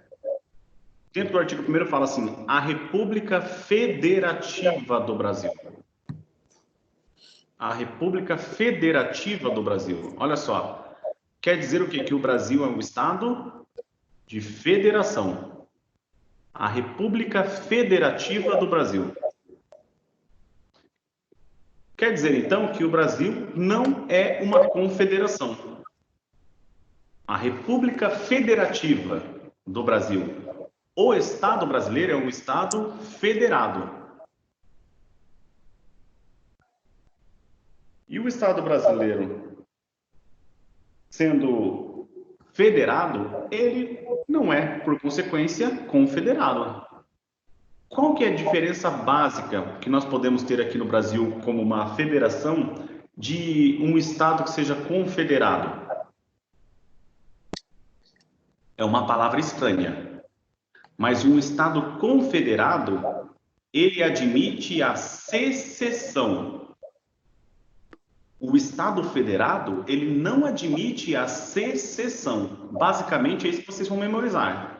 Dentro do artigo 1º fala assim, a República Federativa do Brasil. A República Federativa do Brasil. Olha só, quer dizer o quê? Que o Brasil é um estado de federação. A República Federativa do Brasil. Quer dizer, então, que o Brasil não é uma confederação. A República Federativa do Brasil. O Estado brasileiro é um Estado federado. E o Estado brasileiro, sendo federado, ele não é, por consequência, confederado. Qual que é a diferença básica que nós podemos ter aqui no Brasil como uma federação de um Estado que seja confederado? É uma palavra estranha, mas um Estado confederado, ele admite a secessão. O Estado federado, ele não admite a secessão. Basicamente, é isso que vocês vão memorizar.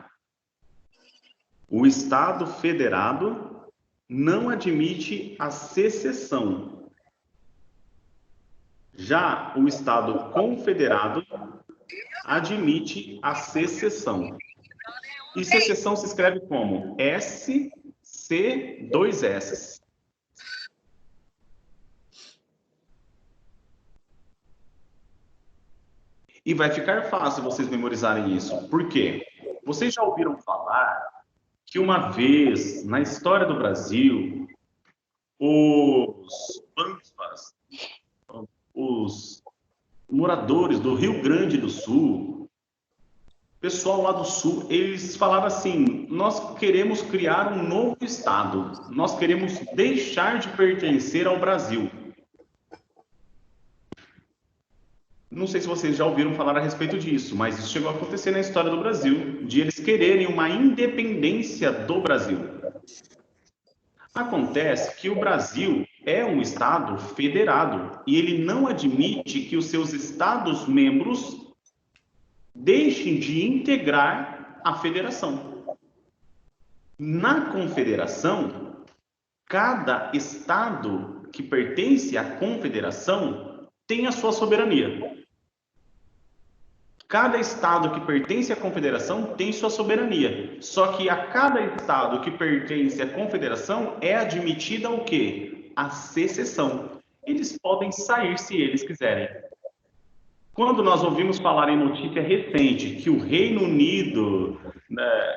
O Estado federado não admite a secessão. Já o Estado confederado admite a secessão. E secessão se escreve como S-C-2-S. E vai ficar fácil vocês memorizarem isso. Por quê? Vocês já ouviram falar que uma vez, na história do Brasil, os pampas, os moradores do Rio Grande do Sul, o pessoal lá do Sul, eles falavam assim, nós queremos criar um novo estado, nós queremos deixar de pertencer ao Brasil. Não sei se vocês já ouviram falar a respeito disso, mas isso chegou a acontecer na história do Brasil, de eles quererem uma independência do Brasil. Acontece que o Brasil é um Estado federado e ele não admite que os seus Estados-membros deixem de integrar a federação. Na confederação, cada Estado que pertence à confederação tem a sua soberania. Cada estado que pertence à confederação tem sua soberania. Só que a cada estado que pertence à confederação é admitida o quê? A secessão. Eles podem sair se eles quiserem. Quando nós ouvimos falar em notícia recente que o Reino Unido, né,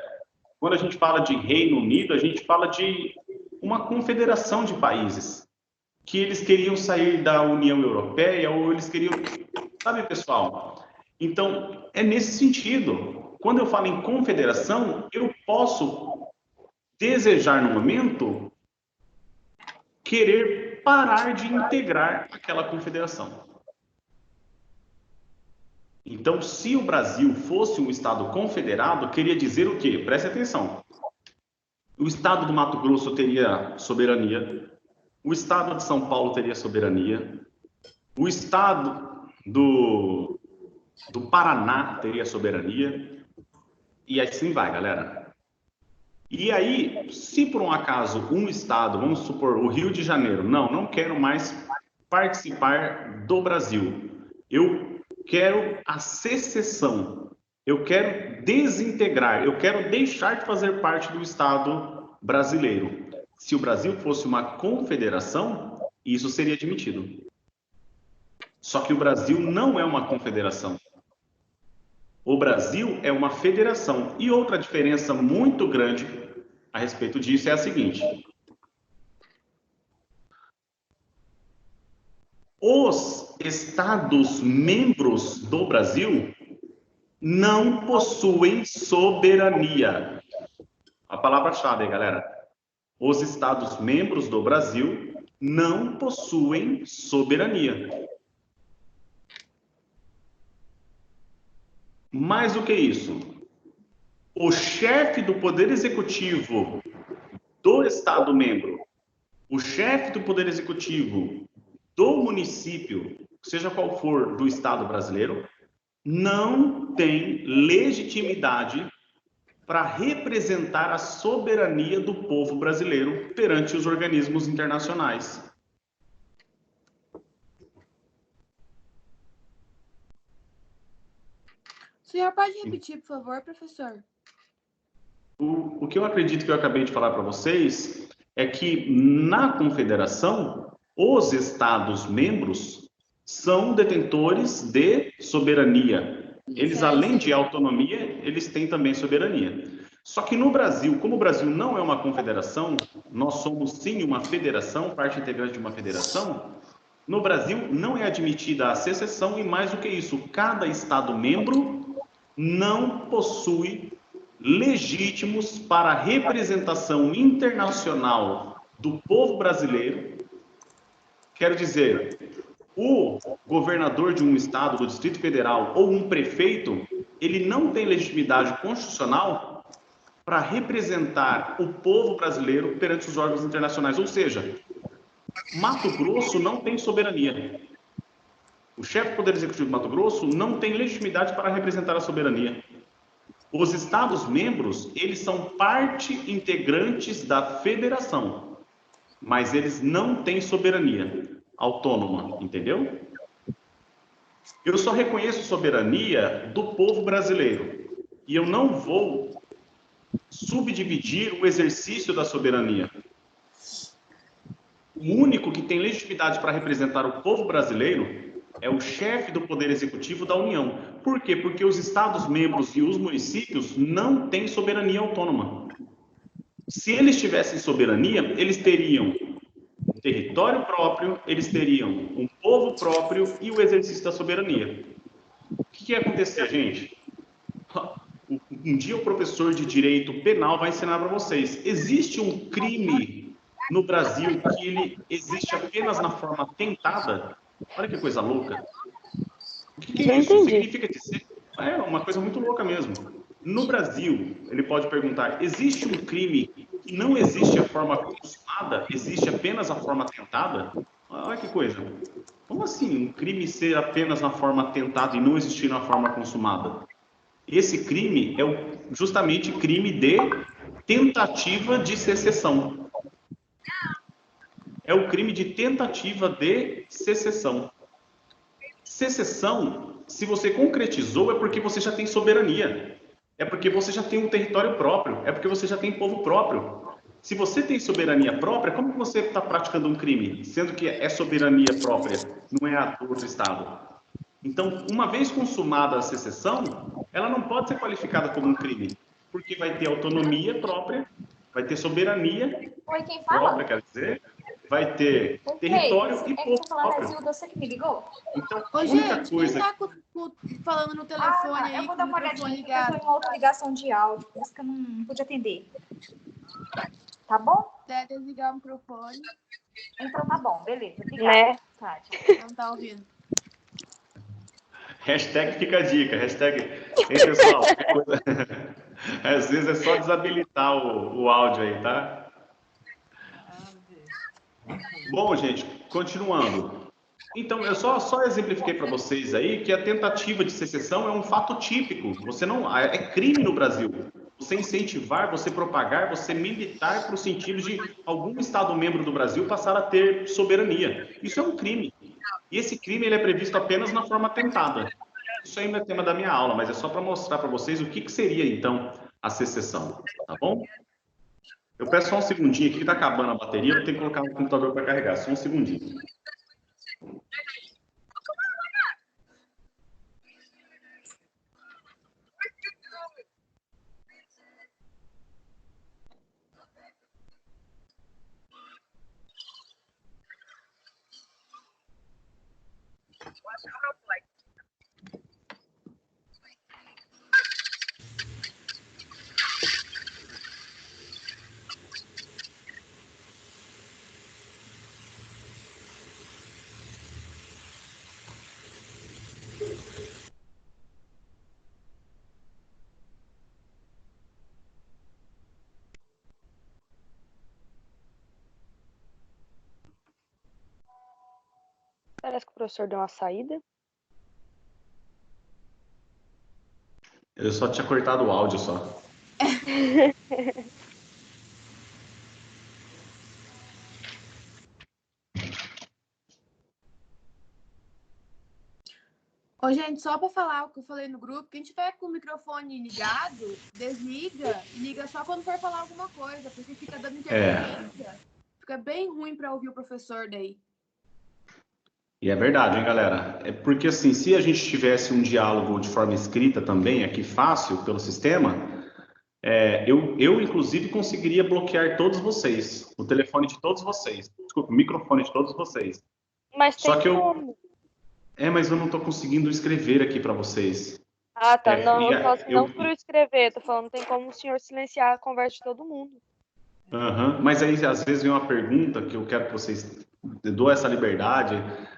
quando a gente fala de Reino Unido, a gente fala de uma confederação de países que eles queriam sair da União Europeia ou eles queriam, sabe, pessoal? Então, é nesse sentido. Quando eu falo em confederação, eu posso desejar no momento querer parar de integrar aquela confederação. Então, se o Brasil fosse um estado confederado, queria dizer o quê? Preste atenção. O estado do Mato Grosso teria soberania, o estado de São Paulo teria soberania, o estado do Paraná teria soberania, e assim vai, galera. E aí, se por um acaso um estado, vamos supor, o Rio de Janeiro, não quero mais participar do Brasil, eu quero a secessão, eu quero desintegrar, eu quero deixar de fazer parte do Estado brasileiro. Se o Brasil fosse uma confederação, isso seria admitido. Só que o Brasil não é uma confederação. O Brasil é uma federação. E outra diferença muito grande a respeito disso é a seguinte: os Estados membros do Brasil não possuem soberania. A palavra-chave, galera. Os Estados membros do Brasil não possuem soberania. Mais do que isso, o chefe do Poder Executivo do Estado membro, o chefe do Poder Executivo do município, seja qual for do Estado brasileiro, não tem legitimidade para representar a soberania do povo brasileiro perante os organismos internacionais. O senhor pode repetir, por favor, professor? O que eu acredito que eu acabei de falar para vocês é que na confederação, os Estados-membros são detentores de soberania. Eles, além de autonomia, eles têm também soberania. Só que no Brasil, como o Brasil não é uma confederação, nós somos sim uma federação, parte integrante de uma federação, no Brasil não é admitida a secessão e mais do que isso, cada Estado-membro não possui legítimos para a representação internacional do povo brasileiro. Quero dizer, o governador de um estado, do Distrito Federal ou um prefeito, ele não tem legitimidade constitucional para representar o povo brasileiro perante os órgãos internacionais. Ou seja, Mato Grosso não tem soberania. O chefe do Poder Executivo de Mato Grosso não tem legitimidade para representar a soberania. Os Estados-membros, eles são parte integrantes da federação, mas eles não têm soberania autônoma, entendeu? Eu só reconheço soberania do povo brasileiro e eu não vou subdividir o exercício da soberania. O único que tem legitimidade para representar o povo brasileiro é o chefe do Poder Executivo da União. Por quê? Porque os Estados-membros e os municípios não têm soberania autônoma. Se eles tivessem soberania, eles teriam um território próprio, eles teriam um povo próprio e o exercício da soberania. O que ia acontecer, gente? Um dia o professor de direito penal vai ensinar para vocês. Existe um crime no Brasil que ele existe apenas na forma tentada? Olha que coisa louca. O que é isso? Significa dizer... É uma coisa muito louca mesmo. No Brasil, ele pode perguntar, existe um crime que não existe a forma consumada, existe apenas a forma tentada? Olha que coisa. Como assim um crime ser apenas na forma tentada e não existir na forma consumada? Esse crime é justamente crime de tentativa de secessão. É o crime de tentativa de secessão. Secessão Se você concretizou, é porque você já tem soberania. É porque você já tem um território próprio. É porque você já tem povo próprio. Se você tem soberania própria, como que você está praticando um crime? Sendo que é soberania própria, não é a do outro Estado. Então, uma vez consumada a secessão, ela não pode ser qualificada como um crime, porque vai ter autonomia própria, vai ter soberania Oi, quem própria, fala? quer dizer, vai ter Oi, território e é que povo tá falando a próprio. Zilda, você que me ligou? Então, a Ô, única gente, coisa... quem tá falando no telefone aí Eu vou com dar o uma microfone olhadinha, porque eu tô ligado? em uma outra ligação de áudio, por isso que eu não pude atender. Tá bom? Deve desligar o microfone. Então tá bom, beleza. Obrigada, Né? Kátia. Não tá ouvindo. Hashtag fica a dica, hashtag... Hein, pessoal? Às vezes é só desabilitar o áudio aí, tá? Bom, gente, continuando. Então, eu só exemplifiquei para vocês aí que a tentativa de secessão é um fato típico. Você não... É crime no Brasil. Você incentivar, você propagar, você militar para o sentido de algum Estado-membro do Brasil passar a ter soberania. Isso é um crime. E esse crime ele é previsto apenas na forma tentada. Isso ainda é tema da minha aula, mas é só para mostrar para vocês o que seria, então, a secessão. Tá bom? Eu peço só um segundinho aqui, que está acabando a bateria, eu tenho que colocar o computador para carregar. Só um segundinho. Parece que o professor deu uma saída. Eu só tinha cortado o áudio só. Ô, gente, só para falar o que eu falei no grupo, quem tiver com o microfone ligado, desliga e liga só quando for falar alguma coisa, porque fica dando interferência. Fica bem ruim para ouvir o professor daí. E é verdade, hein, galera? É porque, assim, se a gente tivesse um diálogo de forma escrita também, aqui fácil, pelo sistema, eu inclusive, conseguiria bloquear todos vocês, o telefone de todos vocês, desculpa, o microfone de todos vocês. Mas tem Só que como. mas eu não estou conseguindo escrever aqui para vocês. Ah, tá. Não, E eu falo assim, eu, não por eu escrever. Tô falando, tem como o senhor silenciar a conversa de todo mundo. Mas aí, às vezes, vem uma pergunta que eu quero que vocês dou essa liberdade.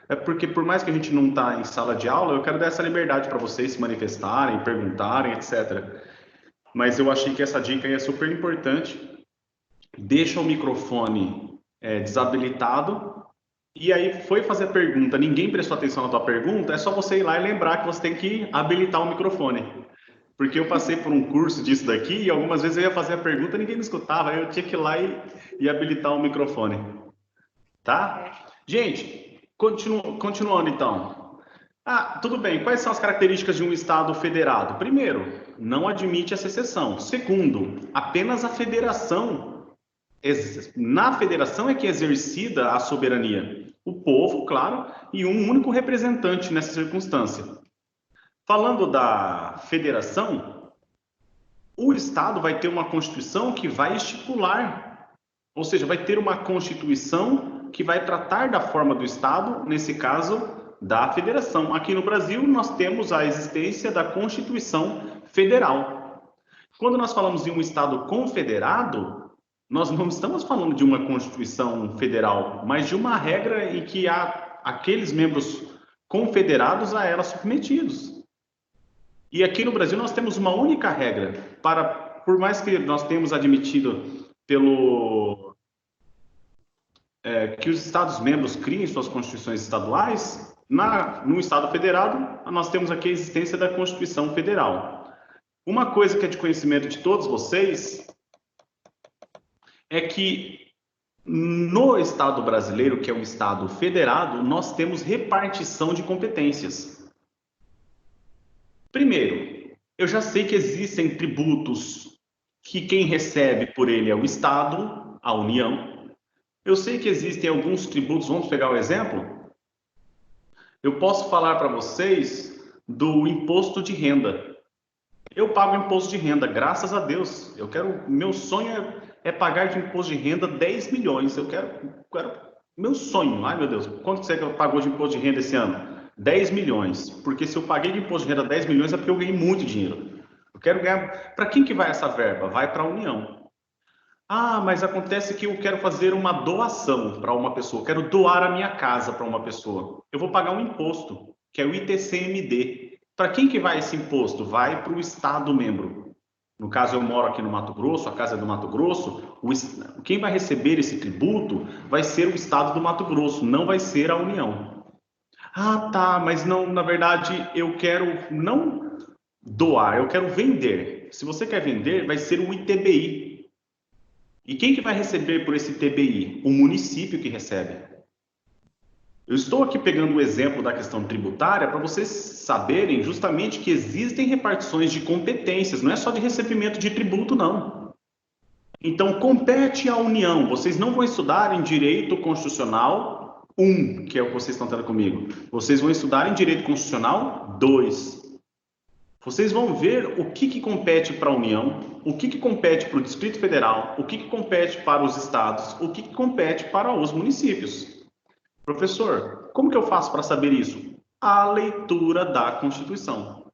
É porque, por mais que a gente não está em sala de aula, eu quero dar essa liberdade para vocês se manifestarem, perguntarem, etc. Mas eu achei que essa dica aí é super importante. Deixa o microfone desabilitado. E aí foi fazer a pergunta, ninguém prestou atenção na tua pergunta, é só você ir lá e lembrar que você tem que habilitar o microfone. Porque eu passei por um curso disso daqui e algumas vezes eu ia fazer a pergunta e ninguém me escutava, aí eu tinha que ir lá e habilitar o microfone. Tá? Gente, continuando então. Tudo bem. Quais são as características de um Estado federado? Primeiro, não admite a secessão. Segundo, apenas a federação. Na federação é que é exercida a soberania. O povo, claro, e um único representante nessa circunstância. Falando da federação, o Estado vai ter uma Constituição que vai estipular, ou seja, vai ter uma Constituição que vai tratar da forma do Estado, nesse caso, da federação. Aqui no Brasil, nós temos a existência da Constituição Federal. Quando nós falamos de um Estado confederado, nós não estamos falando de uma Constituição Federal, mas de uma regra em que há aqueles membros confederados a ela submetidos. E aqui no Brasil nós temos uma única regra, por mais que nós tenhamos admitido que os Estados-membros criem suas constituições estaduais, no Estado federado nós temos aqui a existência da Constituição Federal. Uma coisa que é de conhecimento de todos vocês é que no Estado brasileiro, que é um Estado federado, nós temos repartição de competências. Primeiro, eu já sei que existem tributos que quem recebe por ele é o Estado, a União. Eu sei que existem alguns tributos, vamos pegar o exemplo? Eu posso falar para vocês do imposto de renda. Eu pago imposto de renda, graças a Deus. Meu sonho é pagar de imposto de renda 10 milhões. Meu sonho, ai meu Deus, quanto você pagou de imposto de renda esse ano? 10 milhões. Porque se eu paguei de imposto de renda 10 milhões é porque eu ganhei muito dinheiro. Eu quero ganhar. Para quem que vai essa verba? Vai para a União. Ah, mas acontece que eu quero fazer uma doação para uma pessoa, eu quero doar a minha casa para uma pessoa. Eu vou pagar um imposto, que é o ITCMD. Para quem que vai esse imposto? Vai para o Estado membro. No caso, eu moro aqui no Mato Grosso, a casa é do Mato Grosso, quem vai receber esse tributo vai ser o Estado do Mato Grosso, não vai ser a União. Ah, tá, mas não, na verdade, eu quero não doar, eu quero vender. Se você quer vender, vai ser o ITBI. E quem que vai receber por esse TBI? O município que recebe. Eu estou aqui pegando o exemplo da questão tributária para vocês saberem justamente que existem repartições de competências, não é só de recebimento de tributo, não. Então, compete à União. Vocês não vão estudar em Direito Constitucional 1, que é o que vocês estão tendo comigo. Vocês vão estudar em Direito Constitucional 2. Vocês vão ver o que compete para a União, o que compete para o Distrito Federal, o que compete para os estados, o que compete para os municípios. Professor, como que eu faço para saber isso? A leitura da Constituição.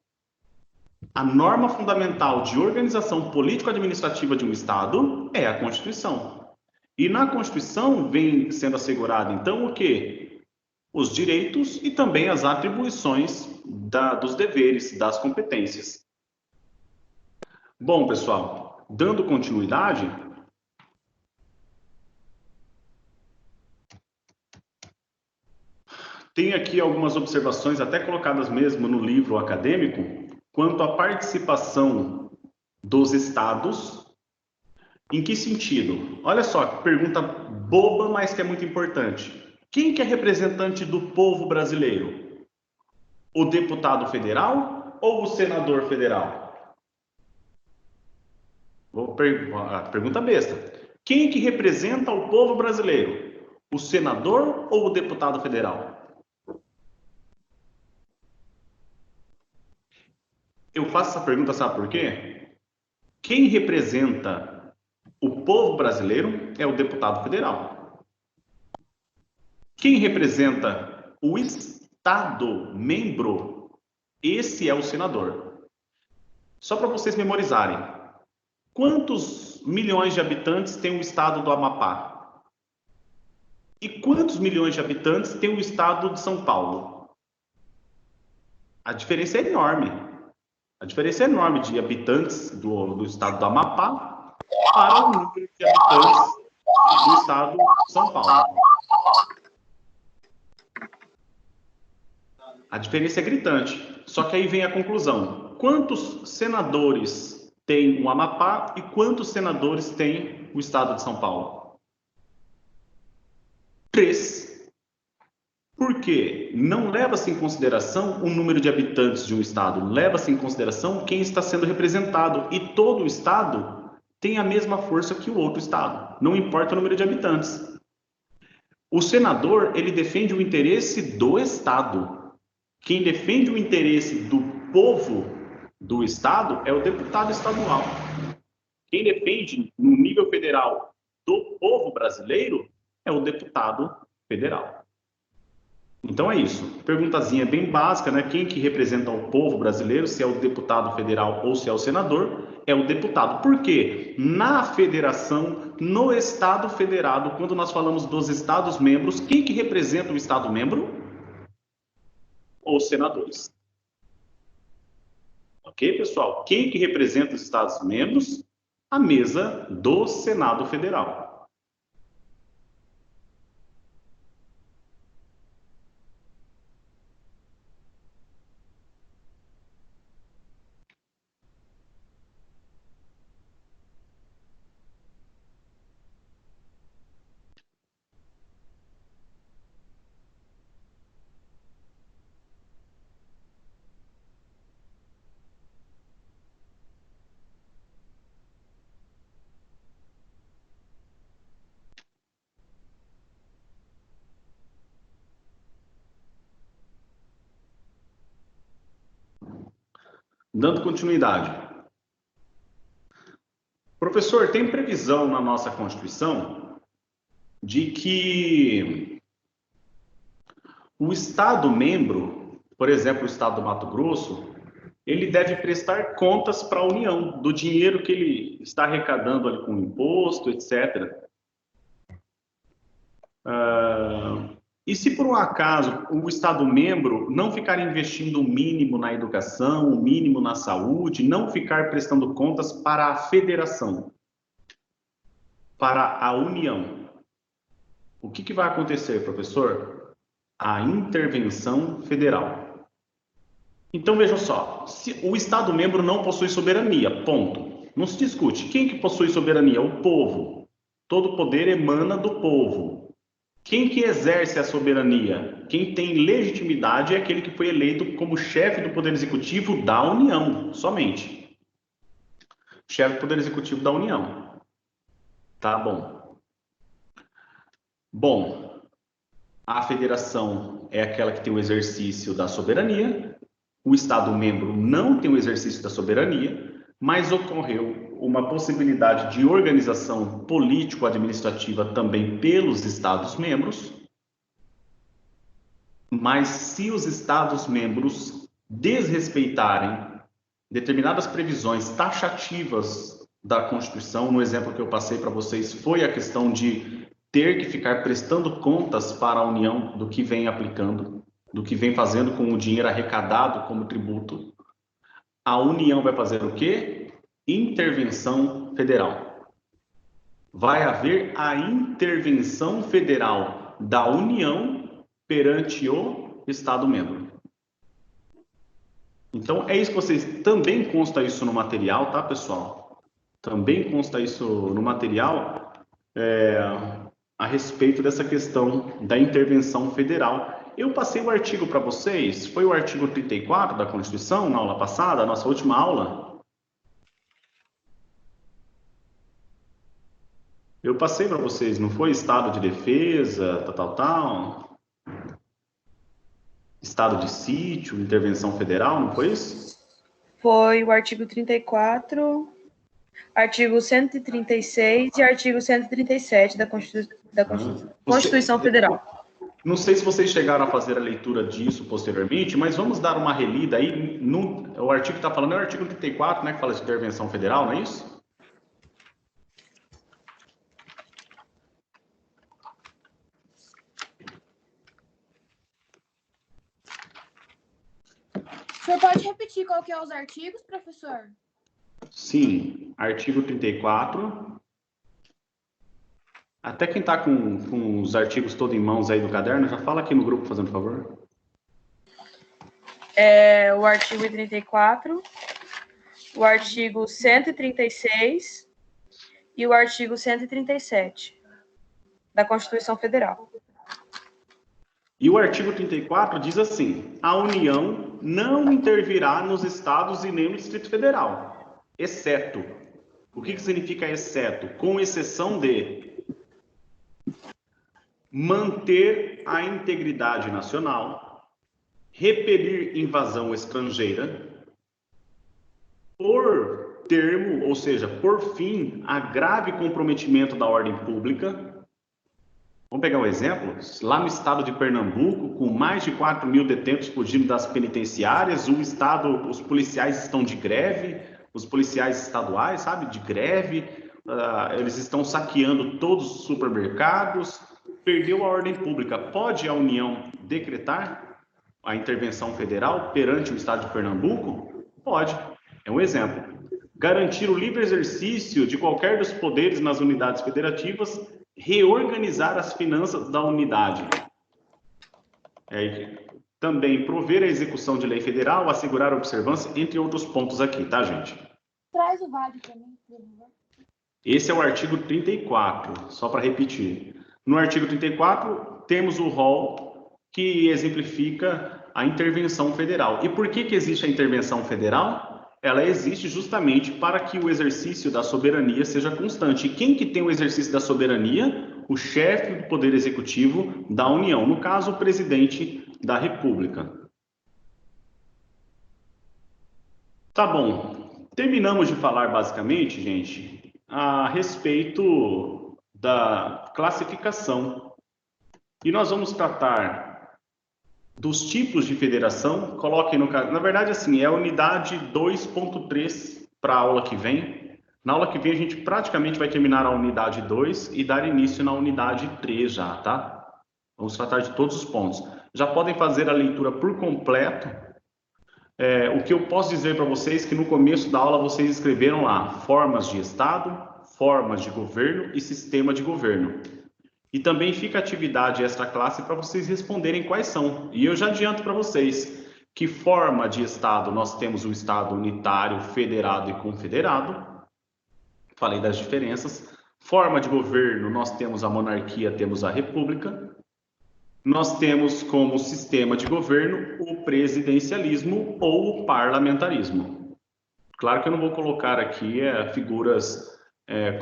A norma fundamental de organização político-administrativa de um estado é a Constituição. E na Constituição vem sendo assegurado, então, o quê? Os direitos e também as atribuições dos deveres, das competências. Bom, pessoal, dando continuidade, tem aqui algumas observações, até colocadas mesmo no livro acadêmico, quanto à participação dos estados. Em que sentido? Olha só, pergunta boba, mas que é muito importante. Quem que é representante do povo brasileiro? O deputado federal ou o senador federal? Pergunta besta. Quem que representa o povo brasileiro? O senador ou o deputado federal? Eu faço essa pergunta, sabe por quê? Quem representa o povo brasileiro é o deputado federal. Quem representa o estado membro, esse é o senador. Só para vocês memorizarem. Quantos milhões de habitantes tem o estado do Amapá? E quantos milhões de habitantes tem o estado de São Paulo? A diferença é enorme. A diferença é enorme de habitantes do estado do Amapá para o número de habitantes do estado de São Paulo. A diferença é gritante. Só que aí vem a conclusão. Quantos senadores tem o Amapá e quantos senadores tem o estado de São Paulo? 3. Por quê? Não leva-se em consideração o número de habitantes de um estado, leva-se em consideração quem está sendo representado. E todo o estado tem a mesma força que o outro estado, não importa o número de habitantes. O senador, ele defende o interesse do estado. Quem defende o interesse do povo do estado é o deputado estadual. Quem defende, no nível federal, do povo brasileiro é o deputado federal. Então é isso. Perguntazinha bem básica, né? Quem que representa o povo brasileiro, se é o deputado federal ou se é o senador, é o deputado. Por quê? Na federação, no Estado federado, quando nós falamos dos Estados membros, quem que representa o Estado membro? Os senadores. Ok, pessoal? Quem que representa os Estados membros? A mesa do Senado Federal. Dando continuidade. Professor, tem previsão na nossa Constituição de que o Estado membro, por exemplo, o Estado do Mato Grosso, ele deve prestar contas para a União do dinheiro que ele está arrecadando ali com imposto, etc. E se por um acaso o Estado membro não ficar investindo o mínimo na educação, o mínimo na saúde, não ficar prestando contas para a federação, para a União, o que vai acontecer, professor? A intervenção federal. Então, vejam só, se o Estado membro não possui soberania, ponto. Não se discute. Quem que possui soberania? O povo. Todo poder emana do povo. Quem que exerce a soberania? Quem tem legitimidade é aquele que foi eleito como chefe do Poder Executivo da União, somente. Chefe do Poder Executivo da União. Tá bom. Bom, a federação é aquela que tem o exercício da soberania. O Estado membro não tem o exercício da soberania, mas ocorreu uma possibilidade de organização político-administrativa também pelos Estados membros. Mas se os Estados membros desrespeitarem determinadas previsões taxativas da Constituição, no exemplo que eu passei para vocês, foi a questão de ter que ficar prestando contas para a União do que vem aplicando, do que vem fazendo com o dinheiro arrecadado como tributo. A União vai fazer o quê? Intervenção federal. Vai haver a intervenção federal da União perante o Estado membro. Então, é isso que vocês... Também consta isso no material, tá, pessoal? Também consta isso no material a respeito dessa questão da intervenção federal. Eu passei o artigo para vocês, foi o artigo 34 da Constituição, na aula passada, a nossa última aula. Eu passei para vocês, não foi? Estado de defesa, tal. Estado de sítio, intervenção federal, não foi isso? Foi o artigo 34, artigo 136 e artigo 137 da Constituição Federal. Não sei se vocês chegaram a fazer a leitura disso posteriormente, mas vamos dar uma relida aí. O artigo que está falando é o artigo 34, né, que fala de intervenção federal, não é isso? O senhor pode repetir qual que é os artigos, professor? Sim, artigo 34. Até quem está com os artigos todos em mãos aí do caderno, já fala aqui no grupo, fazendo favor. O artigo 34, o artigo 136 e o artigo 137 da Constituição Federal. E o artigo 34 diz assim: a União não intervirá nos estados e nem no Distrito Federal, exceto. O que significa exceto? Com exceção de manter a integridade nacional, repelir invasão estrangeira, por termo, ou seja, por fim, a grave comprometimento da ordem pública. Vamos pegar um exemplo, lá no estado de Pernambuco, com mais de 4.000 detentos fugindo das penitenciárias, os policiais estão de greve, os policiais estaduais, sabe, de greve, eles estão saqueando todos os supermercados, perdeu a ordem pública. Pode a União decretar a intervenção federal perante o estado de Pernambuco? Pode, é um exemplo. Garantir o livre exercício de qualquer dos poderes nas unidades federativas, reorganizar as finanças da unidade. Também prover a execução de lei federal, assegurar a observância, entre outros pontos aqui, tá, gente? Traz o VAD para mim, por favor. Esse é o artigo 34, só para repetir. No artigo 34, temos o rol que exemplifica a intervenção federal. E por que existe a intervenção federal? Ela existe justamente para que o exercício da soberania seja constante. E quem que tem o exercício da soberania? O chefe do Poder Executivo da União, no caso, o presidente da República. Tá bom. Terminamos de falar, basicamente, gente, a respeito da classificação. E nós vamos tratar dos tipos de federação. Coloquem no caso. Na verdade, assim, é a unidade 2.3 para a aula que vem. Na aula que vem, a gente praticamente vai terminar a unidade 2 e dar início na unidade 3 já, tá? Vamos tratar de todos os pontos. Já podem fazer a leitura por completo. O que eu posso dizer para vocês é que no começo da aula vocês escreveram lá formas de Estado, formas de governo e sistema de governo. E também fica atividade extra classe para vocês responderem quais são. E eu já adianto para vocês que forma de Estado nós temos o Estado unitário, federado e confederado. Falei das diferenças. Forma de governo nós temos a monarquia, temos a república. Nós temos como sistema de governo o presidencialismo ou o parlamentarismo. Claro que eu não vou colocar aqui figuras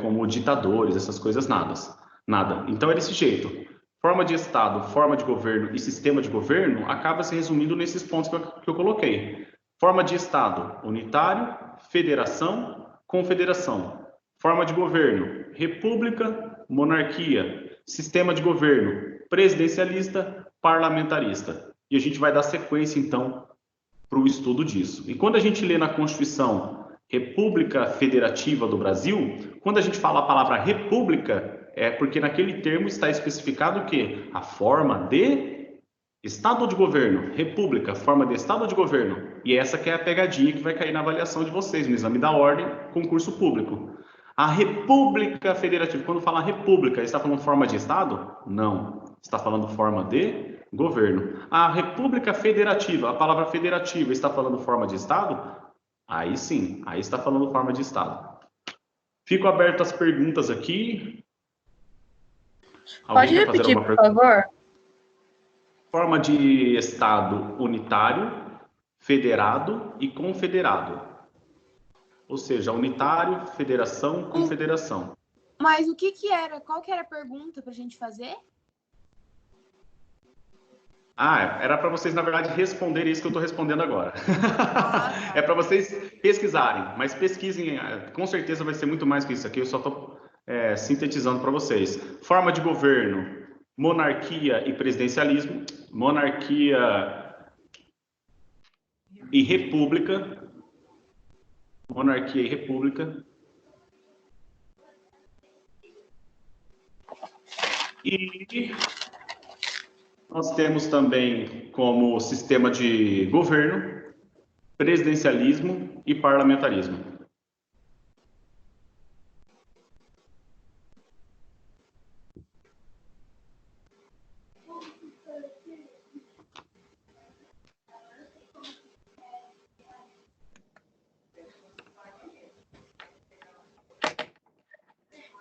como ditadores, essas coisas nada. Então é desse jeito. Forma de Estado, forma de governo e sistema de governo acaba se resumindo nesses pontos que eu coloquei. Forma de Estado, unitário, federação, confederação. Forma de governo, república, monarquia. Sistema de governo, presidencialista, parlamentarista. E a gente vai dar sequência, então, para o estudo disso. E quando a gente lê na Constituição República Federativa do Brasil, quando a gente fala a palavra república, é porque naquele termo está especificado o quê? A forma de Estado de governo. República, forma de Estado de governo. E essa que é a pegadinha que vai cair na avaliação de vocês, no exame da ordem, concurso público. A República Federativa, quando fala República, está falando forma de Estado? Não. Está falando forma de governo. A República Federativa, a palavra federativa, está falando forma de Estado? Aí sim, aí está falando forma de Estado. Fico aberto às perguntas aqui. Pode repetir, por favor? Forma de Estado unitário, federado e confederado. Ou seja, unitário, federação, confederação. Mas o que era? Qual que era a pergunta para a gente fazer? Era para vocês, na verdade, responderem isso que eu estou respondendo agora. É para vocês pesquisarem, mas pesquisem, com certeza vai ser muito mais que isso aqui, eu só estou sintetizando para vocês. Forma de governo, monarquia e presidencialismo, monarquia e república, monarquia e república. E nós temos também como sistema de governo, presidencialismo e parlamentarismo.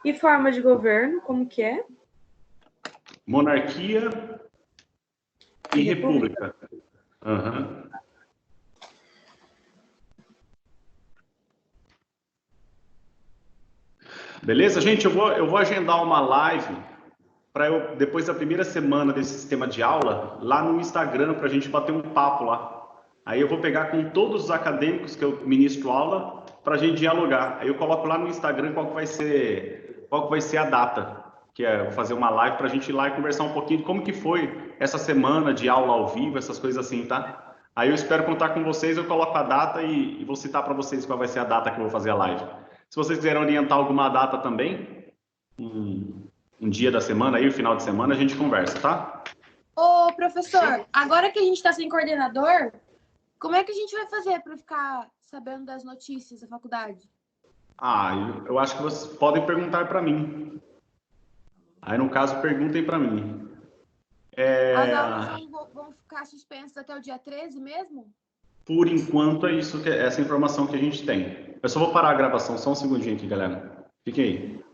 E forma de governo, como que é? Monarquia e república. Uhum. Beleza, gente? Eu vou agendar uma live para eu, depois da primeira semana desse sistema de aula, lá no Instagram, para a gente bater um papo lá. Aí eu vou pegar com todos os acadêmicos que eu ministro aula para a gente dialogar. Aí eu coloco lá no Instagram qual que vai ser a data, que é fazer uma live para a gente ir lá e conversar um pouquinho de como que foi essa semana de aula ao vivo, essas coisas assim, tá? Aí eu espero contar com vocês, eu coloco a data e vou citar para vocês qual vai ser a data que eu vou fazer a live. Se vocês quiserem orientar alguma data também, um dia da semana, aí o final de semana, a gente conversa, tá? Ô, professor, agora que a gente está sem coordenador, como é que a gente vai fazer para ficar sabendo das notícias da faculdade? Eu acho que vocês podem perguntar para mim. Aí, no caso, perguntem para mim. As aulas vão ficar suspensas até o dia 13 mesmo? Por enquanto, é isso, essa informação que a gente tem. Eu só vou parar a gravação, só um segundinho aqui, galera. Fiquem aí.